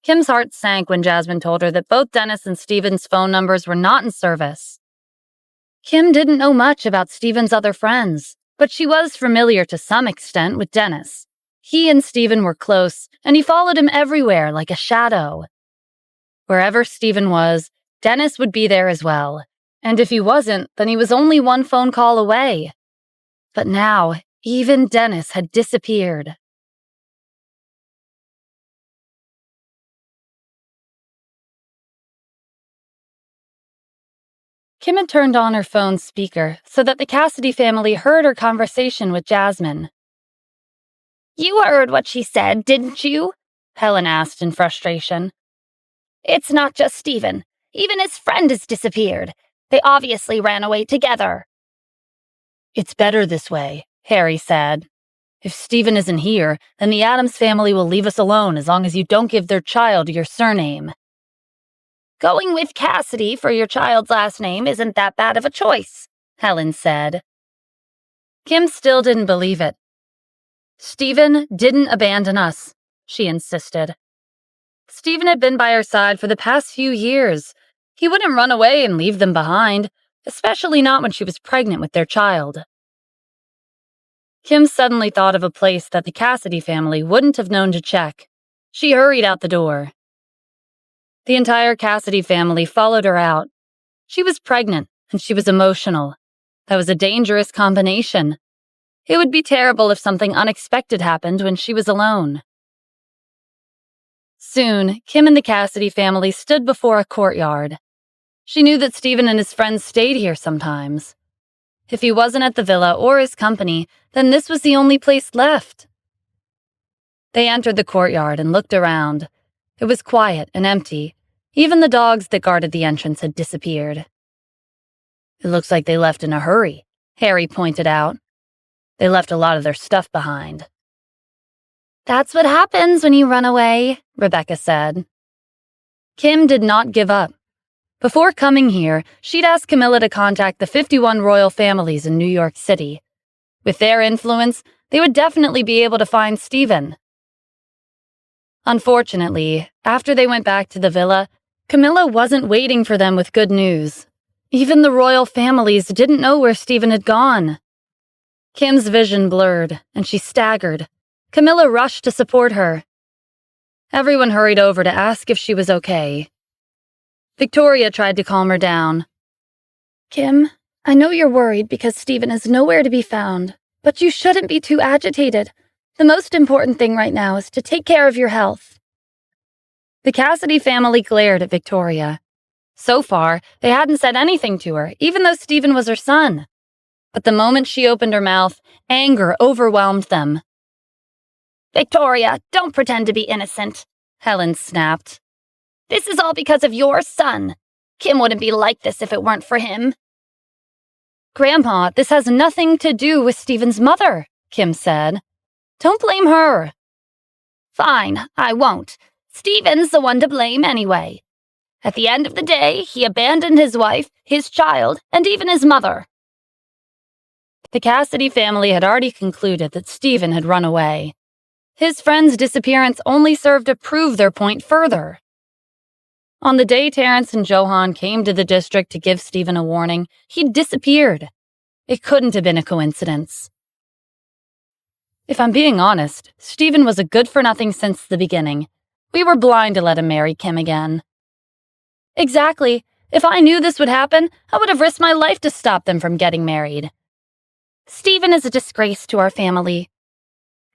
Kim's heart sank when Jasmine told her that both Dennis and Steven's phone numbers were not in service. Kim didn't know much about Steven's other friends, but she was familiar to some extent with Dennis. He and Steven were close, and he followed him everywhere like a shadow. Wherever Steven was, Dennis would be there as well, and if he wasn't, then he was only one phone call away. But now, even Dennis had disappeared. Kim had turned on her phone's speaker so that the Cassidy family heard her conversation with Jasmine. "You heard what she said, didn't you?" Helen asked in frustration. "It's not just Steven. Even his friend has disappeared. They obviously ran away together." "It's better this way," Harry said. "If Steven isn't here, then the Addams family will leave us alone as long as you don't give their child your surname." "Going with Cassidy for your child's last name isn't that bad of a choice," Helen said. Kim still didn't believe it. "Steven didn't abandon us," she insisted. "Steven had been by her side for the past few years. He wouldn't run away and leave them behind, especially not when she was pregnant with their child." Kim suddenly thought of a place that the Cassidy family wouldn't have known to check. She hurried out the door. The entire Cassidy family followed her out. She was pregnant, and she was emotional. That was a dangerous combination. It would be terrible if something unexpected happened when she was alone. Soon, Kim and the Cassidy family stood before a courtyard. She knew that Steven and his friends stayed here sometimes. If he wasn't at the villa or his company, then this was the only place left. They entered the courtyard and looked around. It was quiet and empty. Even the dogs that guarded the entrance had disappeared. "It looks like they left in a hurry," Harry pointed out. "They left a lot of their stuff behind." "That's what happens when you run away," Rebecca said. Kim did not give up. Before coming here, she'd asked Camilla to contact the 51 royal families in New York City. With their influence, they would definitely be able to find Steven. Unfortunately, after they went back to the villa, Camilla wasn't waiting for them with good news. Even the royal families didn't know where Steven had gone. Kim's vision blurred, and she staggered. Camilla rushed to support her. Everyone hurried over to ask if she was okay. Victoria tried to calm her down. "Kim, I know you're worried because Steven is nowhere to be found, but you shouldn't be too agitated. The most important thing right now is to take care of your health." The Cassidy family glared at Victoria. So far, they hadn't said anything to her, even though Steven was her son. But the moment she opened her mouth, anger overwhelmed them. "Victoria, don't pretend to be innocent," Helen snapped. "This is all because of your son. Kim wouldn't be like this if it weren't for him." "Grandpa, this has nothing to do with Steven's mother," Kim said. "Don't blame her." "Fine, I won't. Steven's the one to blame anyway. At the end of the day, he abandoned his wife, his child, and even his mother." The Cassidy family had already concluded that Steven had run away. His friend's disappearance only served to prove their point further. On the day Terrence and Johan came to the district to give Steven a warning, he'd disappeared. It couldn't have been a coincidence. If I'm being honest, Steven was a good-for-nothing since the beginning. We were blind to let him marry Kim again. Exactly, If I knew this would happen, I would have risked my life to stop them from getting married. Stephen is a disgrace to our family.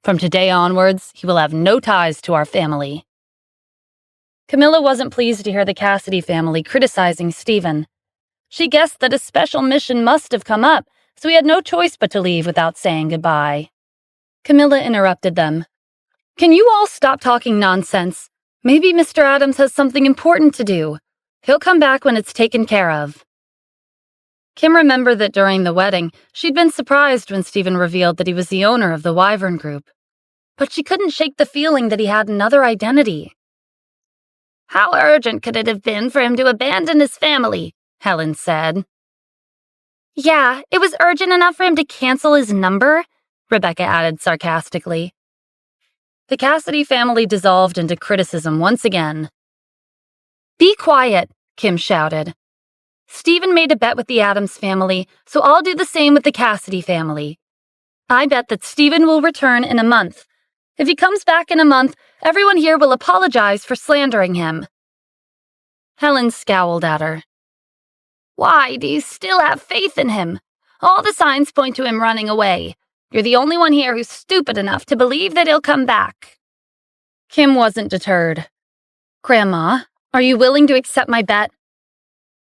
From today onwards, he will have no ties to our family. Camilla wasn't pleased to hear the Cassidy family criticizing Stephen. She guessed that a special mission must have come up, so he had no choice but to leave without saying goodbye. Camilla interrupted them. Can you all stop talking nonsense? Maybe Mr. Adams has something important to do. He'll come back when it's taken care of. Kim remembered that during the wedding, she'd been surprised when Stephen revealed that he was the owner of the Wyvern Group. But she couldn't shake the feeling that he had another identity. How urgent could it have been for him to abandon his family? Helen said. Yeah, it was urgent enough for him to cancel his number, Rebecca added sarcastically. The Cassidy family dissolved into criticism once again. Be quiet, Kim shouted. Stephen made a bet with the Adams family, so I'll do the same with the Cassidy family. I bet that Stephen will return in a month. If he comes back in a month, everyone here will apologize for slandering him. Helen scowled at her. Why do you still have faith in him? All the signs point to him running away. You're the only one here who's stupid enough to believe that he'll come back. Kim wasn't deterred. Grandma, are you willing to accept my bet?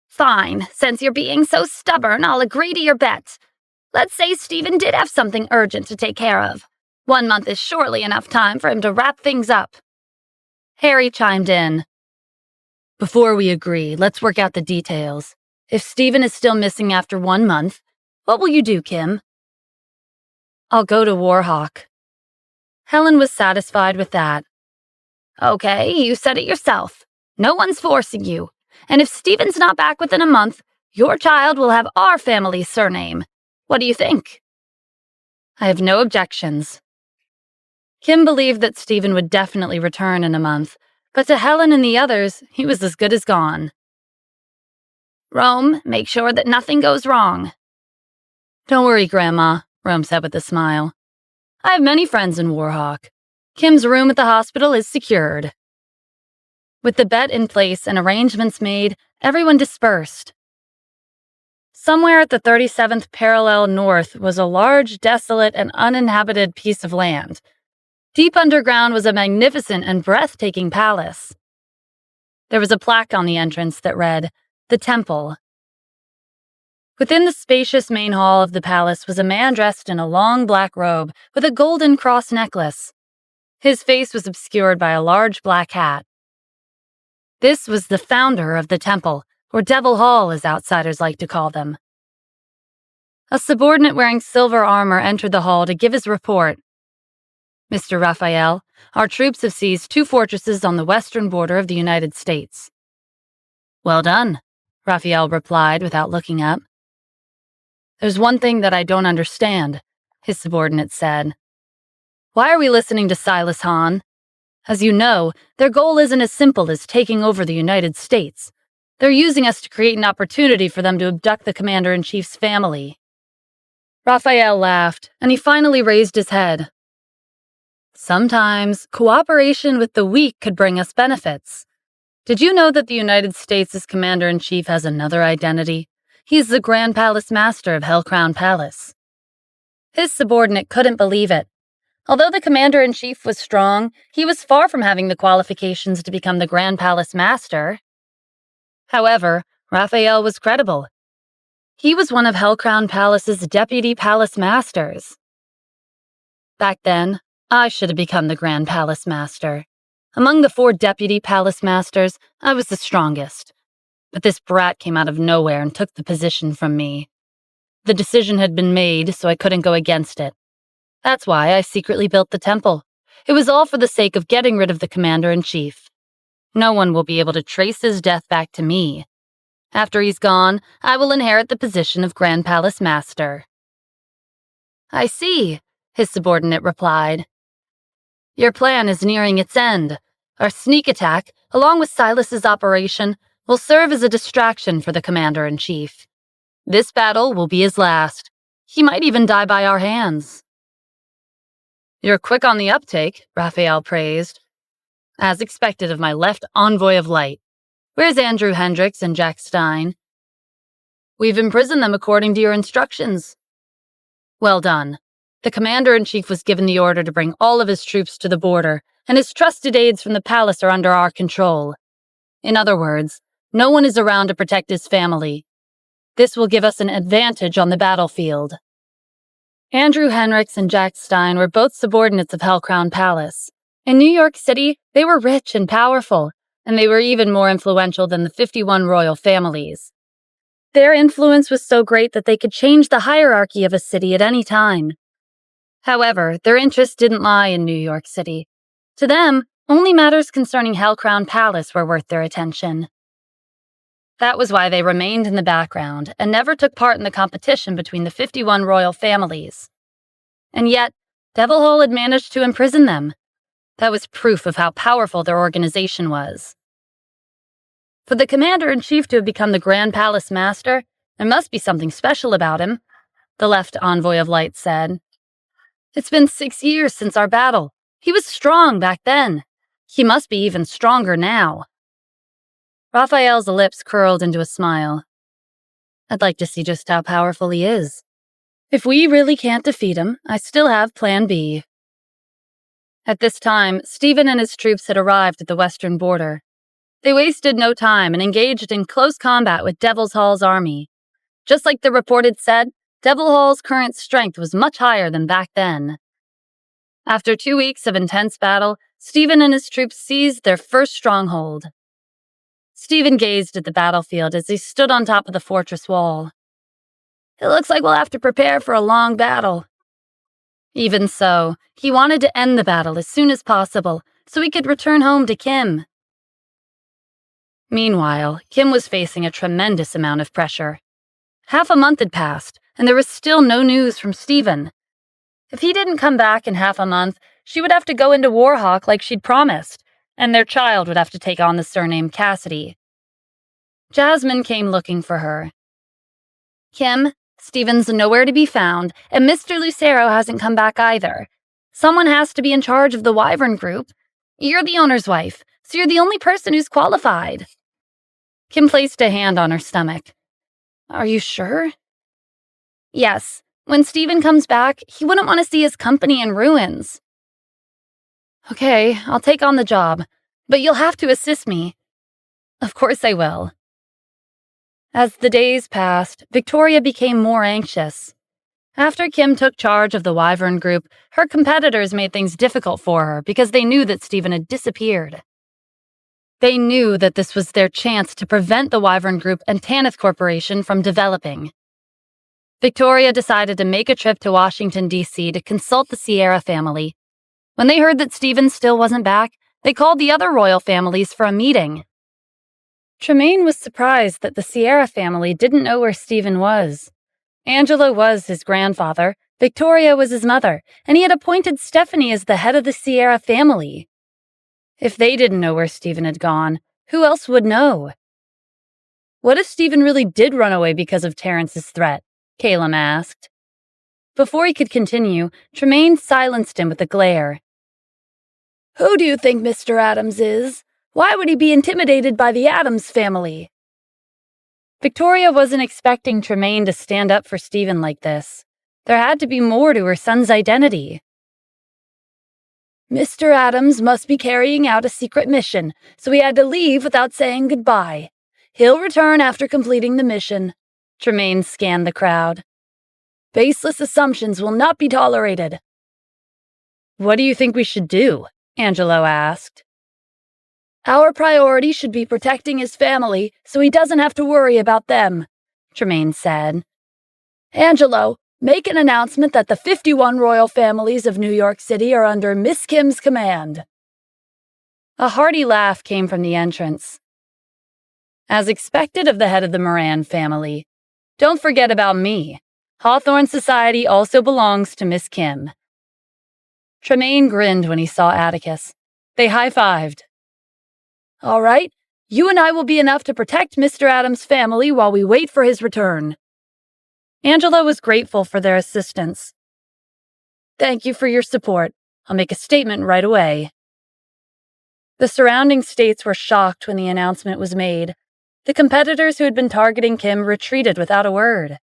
Fine, since you're being so stubborn, I'll agree to your bet. Let's say Stephen did have something urgent to take care of. 1 month is surely enough time for him to wrap things up. Harry chimed in. Before we agree, let's work out the details. If Stephen is still missing after 1 month, what will you do, Kim? I'll go to Warhawk. Helen was satisfied with that. Okay, you said it yourself. No one's forcing you. And if Stephen's not back within a month, your child will have our family's surname. What do you think? I have no objections. Kim believed that Stephen would definitely return in a month, but to Helen and the others, he was as good as gone. Rome, make sure that nothing goes wrong. Don't worry, Grandma, Rome said with a smile. I have many friends in Warhawk. Kim's room at the hospital is secured. With the bet in place and arrangements made, everyone dispersed. Somewhere at the 37th parallel north was a large, desolate, and uninhabited piece of land. Deep underground was a magnificent and breathtaking palace. There was a plaque on the entrance that read, "The Temple." Within the spacious main hall of the palace was a man dressed in a long black robe with a golden cross necklace. His face was obscured by a large black hat. This was the founder of the temple, or Devil Hall as outsiders like to call them. A subordinate wearing silver armor entered the hall to give his report. Mr. Raphael, our troops have seized 2 fortresses on the western border of the United States. Well done, Raphael replied without looking up. There's one thing that I don't understand, his subordinate said. Why are we listening to Silas Hahn? As you know, their goal isn't as simple as taking over the United States. They're using us to create an opportunity for them to abduct the Commander-in-Chief's family. Raphael laughed, and he finally raised his head. Sometimes, cooperation with the weak could bring us benefits. Did you know that the United States' Commander-in-Chief has another identity? He's the Grand Palace Master of Hellcrown Palace. His subordinate couldn't believe it. Although the Commander-in-Chief was strong, he was far from having the qualifications to become the Grand Palace Master. However, Raphael was credible. He was one of Hellcrown Palace's deputy palace masters. Back then, I should have become the Grand Palace Master. Among the 4 deputy palace masters, I was the strongest. But this brat came out of nowhere and took the position from me. The decision had been made, so I couldn't go against it. That's why I secretly built the temple. It was all for the sake of getting rid of the Commander-in-Chief. No one will be able to trace his death back to me. After he's gone, I will inherit the position of Grand Palace Master. I see, his subordinate replied. Your plan is nearing its end. Our sneak attack, along with Silas's operation, will serve as a distraction for the Commander-in-Chief. This battle will be his last. He might even die by our hands. You're quick on the uptake, Raphael praised. As expected of my left envoy of light. Where's Andrew Hendricks and Jack Stein? We've imprisoned them according to your instructions. Well done. The commander-in-chief was given the order to bring all of his troops to the border, and his trusted aides from the palace are under our control. In other words, no one is around to protect his family. This will give us an advantage on the battlefield. Andrew Hendricks and Jack Stein were both subordinates of Hellcrown Palace. In New York City, they were rich and powerful, and they were even more influential than the 51 royal families. Their influence was so great that they could change the hierarchy of a city at any time. However, their interests didn't lie in New York City. To them, only matters concerning Hellcrown Palace were worth their attention. That was why they remained in the background and never took part in the competition between the 51 royal families. And yet, Devil Hall had managed to imprison them. That was proof of how powerful their organization was. For the commander-in-chief to have become the Grand Palace Master, there must be something special about him, the left envoy of light said. It's been 6 years since our battle. He was strong back then. He must be even stronger now. Raphael's lips curled into a smile. I'd like to see just how powerful he is. If we really can't defeat him, I still have Plan B. At this time, Stephen and his troops had arrived at the western border. They wasted no time and engaged in close combat with Devil Hall's army. Just like the report had said, Devil Hall's current strength was much higher than back then. After 2 weeks of intense battle, Stephen and his troops seized their first stronghold. Stephen gazed at the battlefield as he stood on top of the fortress wall. It looks like we'll have to prepare for a long battle. Even so, he wanted to end the battle as soon as possible, so he could return home to Kim. Meanwhile, Kim was facing a tremendous amount of pressure. Half a month had passed, and there was still no news from Stephen. If he didn't come back in half a month, she would have to go into Warhawk like she'd promised, and their child would have to take on the surname Cassidy. Jasmine came looking for her. Kim, Stephen's nowhere to be found, and Mr. Lucero hasn't come back either. Someone has to be in charge of the Wyvern Group. You're the owner's wife, so you're the only person who's qualified. Kim placed a hand on her stomach. Are you sure? Yes. When Stephen comes back, he wouldn't want to see his company in ruins. Okay, I'll take on the job, but you'll have to assist me. Of course I will. As the days passed, Victoria became more anxious. After Kim took charge of the Wyvern Group, her competitors made things difficult for her because they knew that Stephen had disappeared. They knew that this was their chance to prevent the Wyvern Group and Tanith Corporation from developing. Victoria decided to make a trip to Washington, D.C. to consult the Sierra family. When they heard that Stephen still wasn't back, they called the other royal families for a meeting. Tremaine was surprised that the Sierra family didn't know where Stephen was. Angelo was his grandfather, Victoria was his mother, and he had appointed Stephanie as the head of the Sierra family. If they didn't know where Stephen had gone, who else would know? What if Stephen really did run away because of Terrence's threat? Caleb asked. Before he could continue, Tremaine silenced him with a glare. Who do you think Mr. Adams is? Why would he be intimidated by the Adams family? Victoria wasn't expecting Tremaine to stand up for Stephen like this. There had to be more to her son's identity. Mr. Adams must be carrying out a secret mission, so he had to leave without saying goodbye. He'll return after completing the mission. Tremaine scanned the crowd. Baseless assumptions will not be tolerated. What do you think we should do? Angelo asked. Our priority should be protecting his family so he doesn't have to worry about them, Tremaine said. Angelo, make an announcement that the 51 royal families of New York City are under Miss Kim's command. A hearty laugh came from the entrance. As expected of the head of the Moran family, don't forget about me. Hawthorne Society also belongs to Miss Kim. Tremaine grinned when he saw Atticus. They high-fived. All right, you and I will be enough to protect Mr. Adams' family while we wait for his return. Angela was grateful for their assistance. Thank you for your support. I'll make a statement right away. The surrounding states were shocked when the announcement was made. The competitors who had been targeting Kim retreated without a word.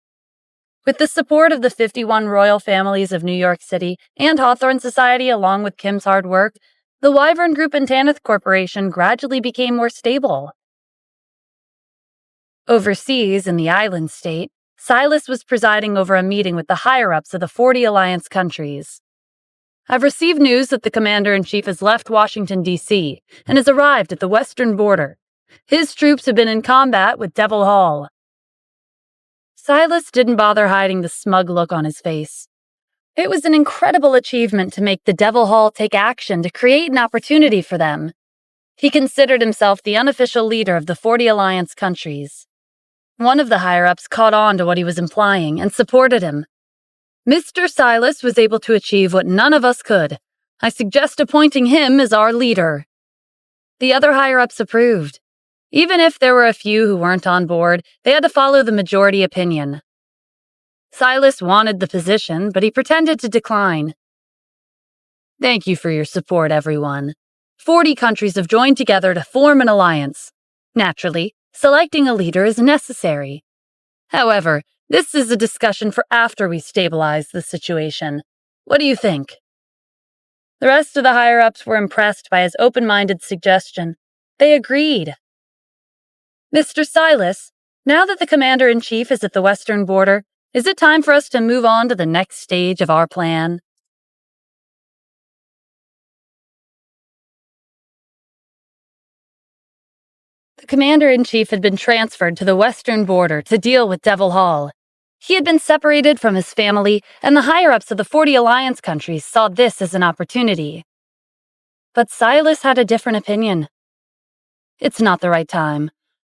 With the support of the 51 royal families of New York City and Hawthorne Society, along with Kim's hard work, the Wyvern Group and Tanith Corporation gradually became more stable. Overseas, in the island state, Silas was presiding over a meeting with the higher-ups of the 40 alliance countries. I've received news that the Commander-in-Chief has left Washington, D.C., and has arrived at the western border. His troops have been in combat with Devil Hall. Silas didn't bother hiding the smug look on his face. It was an incredible achievement to make the Devil Hall take action to create an opportunity for them. He considered himself the unofficial leader of the 40 alliance countries. One of the higher-ups caught on to what he was implying and supported him. Mr. Silas was able to achieve what none of us could. I suggest appointing him as our leader. The other higher-ups approved. Even if there were a few who weren't on board, they had to follow the majority opinion. Silas wanted the position, but he pretended to decline. Thank you for your support, everyone. 40 countries have joined together to form an alliance. Naturally, selecting a leader is necessary. However, this is a discussion for after we stabilize the situation. What do you think? The rest of the higher-ups were impressed by his open-minded suggestion. They agreed. Mr. Silas, now that the Commander-in-Chief is at the western border, is it time for us to move on to the next stage of our plan? The Commander-in-Chief had been transferred to the western border to deal with Devil Hall. He had been separated from his family, and the higher-ups of the 40 alliance countries saw this as an opportunity. But Silas had a different opinion. It's not the right time.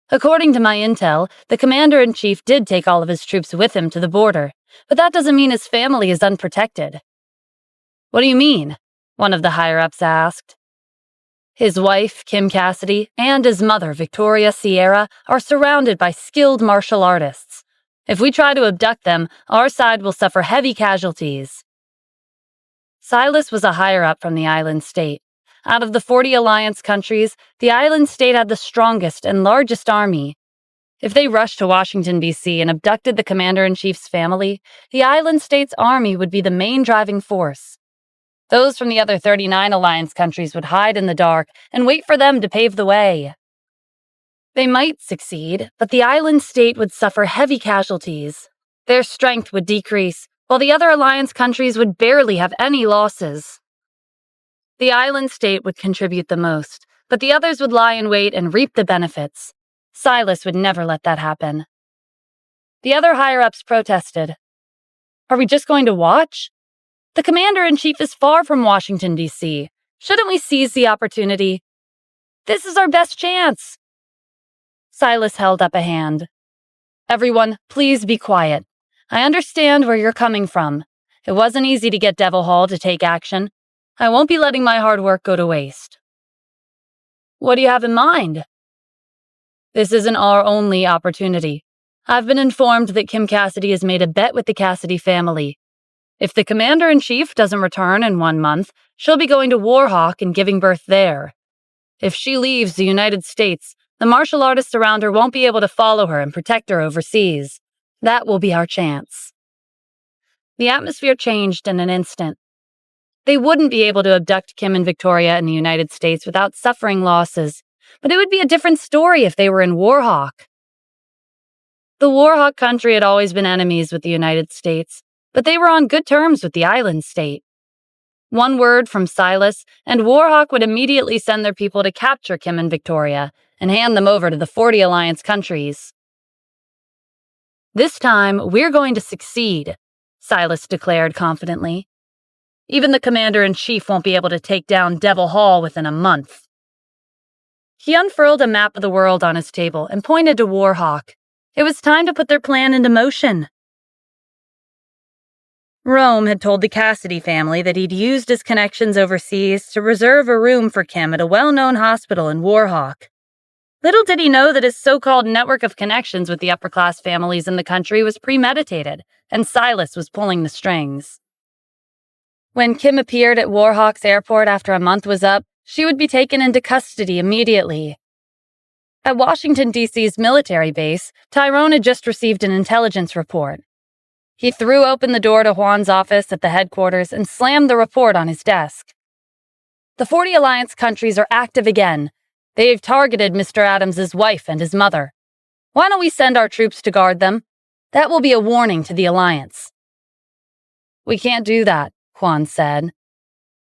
According to my intel, the Commander-in-Chief did take all of his troops with him to the border, but that doesn't mean his family is unprotected. What do you mean? One of the higher-ups asked. His wife, Kim Cassidy, and his mother, Victoria Sierra, are surrounded by skilled martial artists. If we try to abduct them, our side will suffer heavy casualties. Silas was a higher-up from the island state. Out of the 40 alliance countries, the island state had the strongest and largest army. If they rushed to Washington, D.C. and abducted the Commander-in-Chief's family, the island state's army would be the main driving force. Those from the other 39 alliance countries would hide in the dark and wait for them to pave the way. They might succeed, but the island state would suffer heavy casualties. Their strength would decrease, while the other alliance countries would barely have any losses. The island state would contribute the most, but the others would lie in wait and reap the benefits. Silas would never let that happen. The other higher-ups protested. Are we just going to watch? The Commander-in-Chief is far from Washington, D.C. Shouldn't we seize the opportunity? This is our best chance. Silas held up a hand. Everyone, please be quiet. I understand where you're coming from. It wasn't easy to get Devil Hall to take action. I won't be letting my hard work go to waste. What do you have in mind? This isn't our only opportunity. I've been informed that Kim Cassidy has made a bet with the Cassidy family. If the Commander-in-Chief doesn't return in 1 month, she'll be going to Warhawk and giving birth there. If she leaves the United States, the martial artists around her won't be able to follow her and protect her overseas. That will be our chance. The atmosphere changed in an instant. They wouldn't be able to abduct Kim and Victoria in the United States without suffering losses, but it would be a different story if they were in Warhawk. The Warhawk country had always been enemies with the United States, but they were on good terms with the island state. One word from Silas, and Warhawk would immediately send their people to capture Kim and Victoria and hand them over to the 40 alliance countries. This time, we're going to succeed, Silas declared confidently. Even the Commander-in-Chief won't be able to take down Devil Hall within a month. He unfurled a map of the world on his table and pointed to Warhawk. It was time to put their plan into motion. Rome had told the Cassidy family that he'd used his connections overseas to reserve a room for Kim at a well-known hospital in Warhawk. Little did he know that his so-called network of connections with the upper-class families in the country was premeditated, and Silas was pulling the strings. When Kim appeared at Warhawk's airport after a month was up, She would be taken into custody immediately. At Washington, D.C.'s military base, Tyrone had just received an intelligence report. He threw open the door to Juan's office at the headquarters and slammed the report on his desk. The 40 Alliance countries are active again. They've targeted Mr. Adams's wife and his mother. Why don't we send our troops to guard them? That will be a warning to the Alliance. We can't do that, Juan said.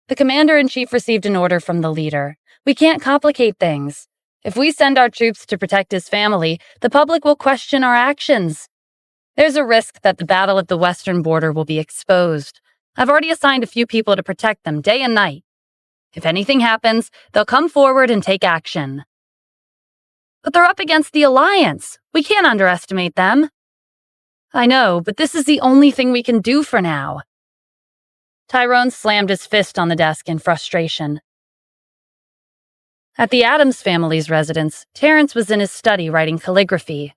The commander-in-chief received an order from the leader. We can't complicate things. If we send our troops to protect his family, the public will question our actions. There's a risk that the battle at the western border will be exposed. I've already assigned a few people to protect them day and night. If anything happens, they'll come forward and take action. But they're up against the Alliance. We can't underestimate them. I know, but this is the only thing we can do for now. Tyrone slammed his fist on the desk in frustration. At the Adams family's residence, Terrence was in his study writing calligraphy.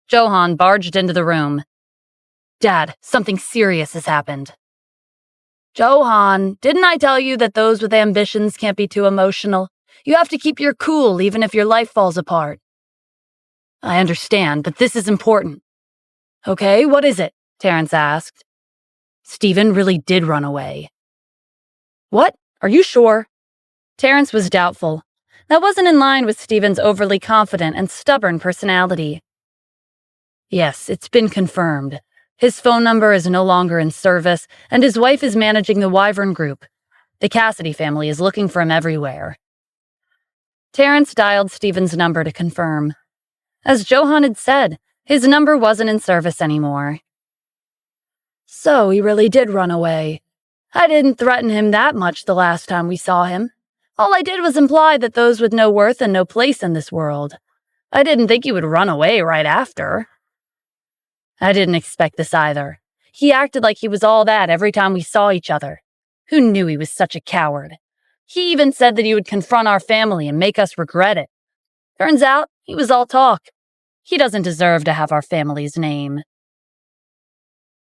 Johann barged into the room. Dad, something serious has happened. Johann, didn't I tell you that those with ambitions can't be too emotional? You have to keep your cool even if your life falls apart. I understand, but this is important. Okay, what is it? Terrence asked. Stephen really did run away. What? Are you sure? Terrence was doubtful. That wasn't in line with Stephen's overly confident and stubborn personality. Yes, it's been confirmed. His phone number is no longer in service, and his wife is managing the Wyvern Group. The Cassidy family is looking for him everywhere. Terrence dialed Stephen's number to confirm. As Johann had said, his number wasn't in service anymore. So he really did run away. I didn't threaten him that much the last time we saw him. All I did was imply that those with no worth and no place in this world. I didn't think he would run away right after. I didn't expect this either. He acted like he was all that every time we saw each other. Who knew he was such a coward? He even said that he would confront our family and make us regret it. Turns out, he was all talk. He doesn't deserve to have our family's name.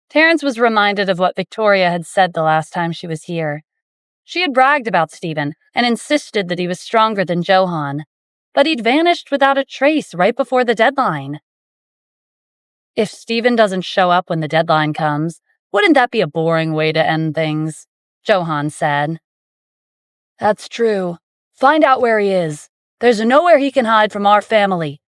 Terrence was reminded of what Victoria had said the last time she was here. She had bragged about Stephen and insisted that he was stronger than Johann, but he'd vanished without a trace right before the deadline. If Stephen doesn't show up when the deadline comes, wouldn't that be a boring way to end things? Johann said. That's true. Find out where he is. There's nowhere he can hide from our family.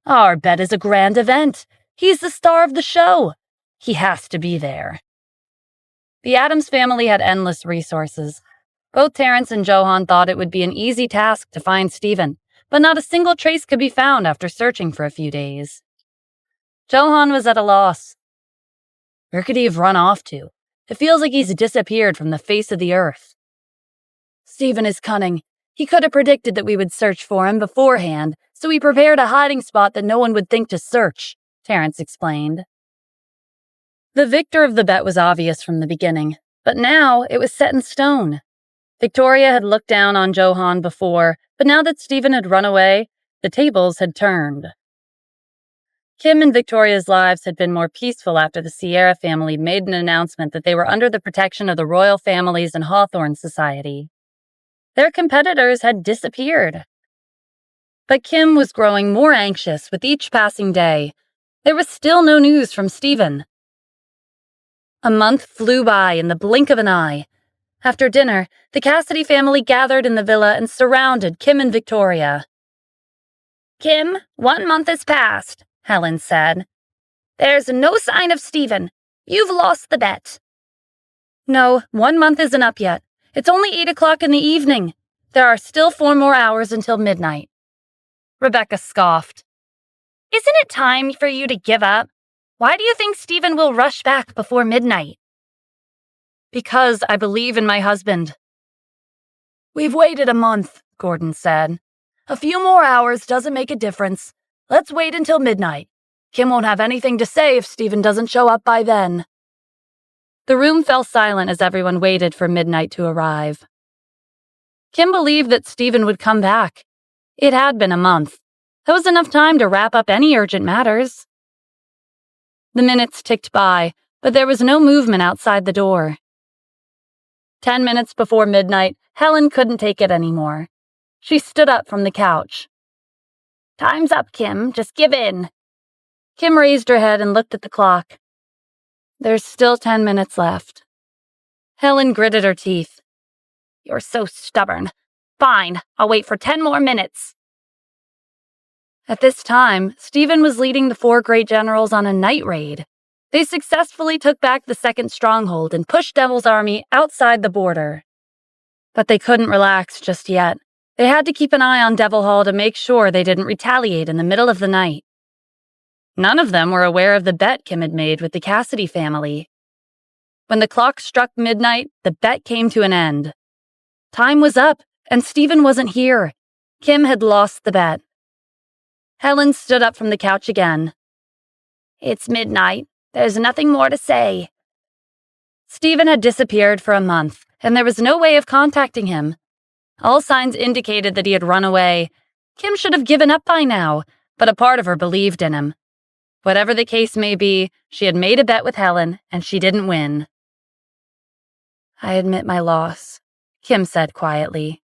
Our bet is a grand event. He's the star of the show. He has to be there. The Adams family had endless resources. Both Terrence and Johann thought it would be an easy task to find Stephen, but not a single trace could be found after searching for a few days. Johann was at a loss. Where could he have run off to? It feels like he's disappeared from the face of the earth. Stephen is cunning. He could have predicted that we would search for him beforehand, so he prepared a hiding spot that no one would think to search, Terrence explained. The victor of the bet was obvious from the beginning, but now it was set in stone. Victoria had looked down on Johann before, but now that Stephen had run away, the tables had turned. Kim and Victoria's lives had been more peaceful after the Sierra family made an announcement that they were under the protection of the Royal Families and Hawthorne Society. Their competitors had disappeared. But Kim was growing more anxious with each passing day. There was still no news from Stephen. A month flew by in the blink of an eye. After dinner, the Cassidy family gathered in the villa and surrounded Kim and Victoria. Kim, 1 month has passed, Helen said. There's no sign of Stephen. You've lost the bet. No, 1 month isn't up yet. It's only 8 o'clock in the evening. There are still 4 more hours until midnight. Rebecca scoffed. Isn't it time for you to give up? Why do you think Stephen will rush back before midnight? Because I believe in my husband. We've waited a month, Gordon said. A few more hours doesn't make a difference. Let's wait until midnight. Kim won't have anything to say if Stephen doesn't show up by then. The room fell silent as everyone waited for midnight to arrive. Kim believed that Stephen would come back. It had been a month. That was enough time to wrap up any urgent matters. The minutes ticked by, but there was no movement outside the door. 10 minutes before midnight, Helen couldn't take it anymore. She stood up from the couch. Time's up, Kim. Just give in. Kim raised her head and looked at the clock. There's still 10 minutes left. Helen gritted her teeth. You're so stubborn. Fine, I'll wait for 10 more minutes. At this time, Stephen was leading the 4 great generals on a night raid. They successfully took back the second stronghold and pushed Devil's army outside the border. But they couldn't relax just yet. They had to keep an eye on Devil Hall to make sure they didn't retaliate in the middle of the night. None of them were aware of the bet Kim had made with the Cassidy family. When the clock struck midnight, the bet came to an end. Time was up, and Stephen wasn't here. Kim had lost the bet. Helen stood up from the couch again. It's midnight. There's nothing more to say. Stephen had disappeared for a month, and there was no way of contacting him. All signs indicated that he had run away. Kim should have given up by now, but a part of her believed in him. Whatever the case may be, she had made a bet with Helen, and she didn't win. I admit my loss, Kim said quietly.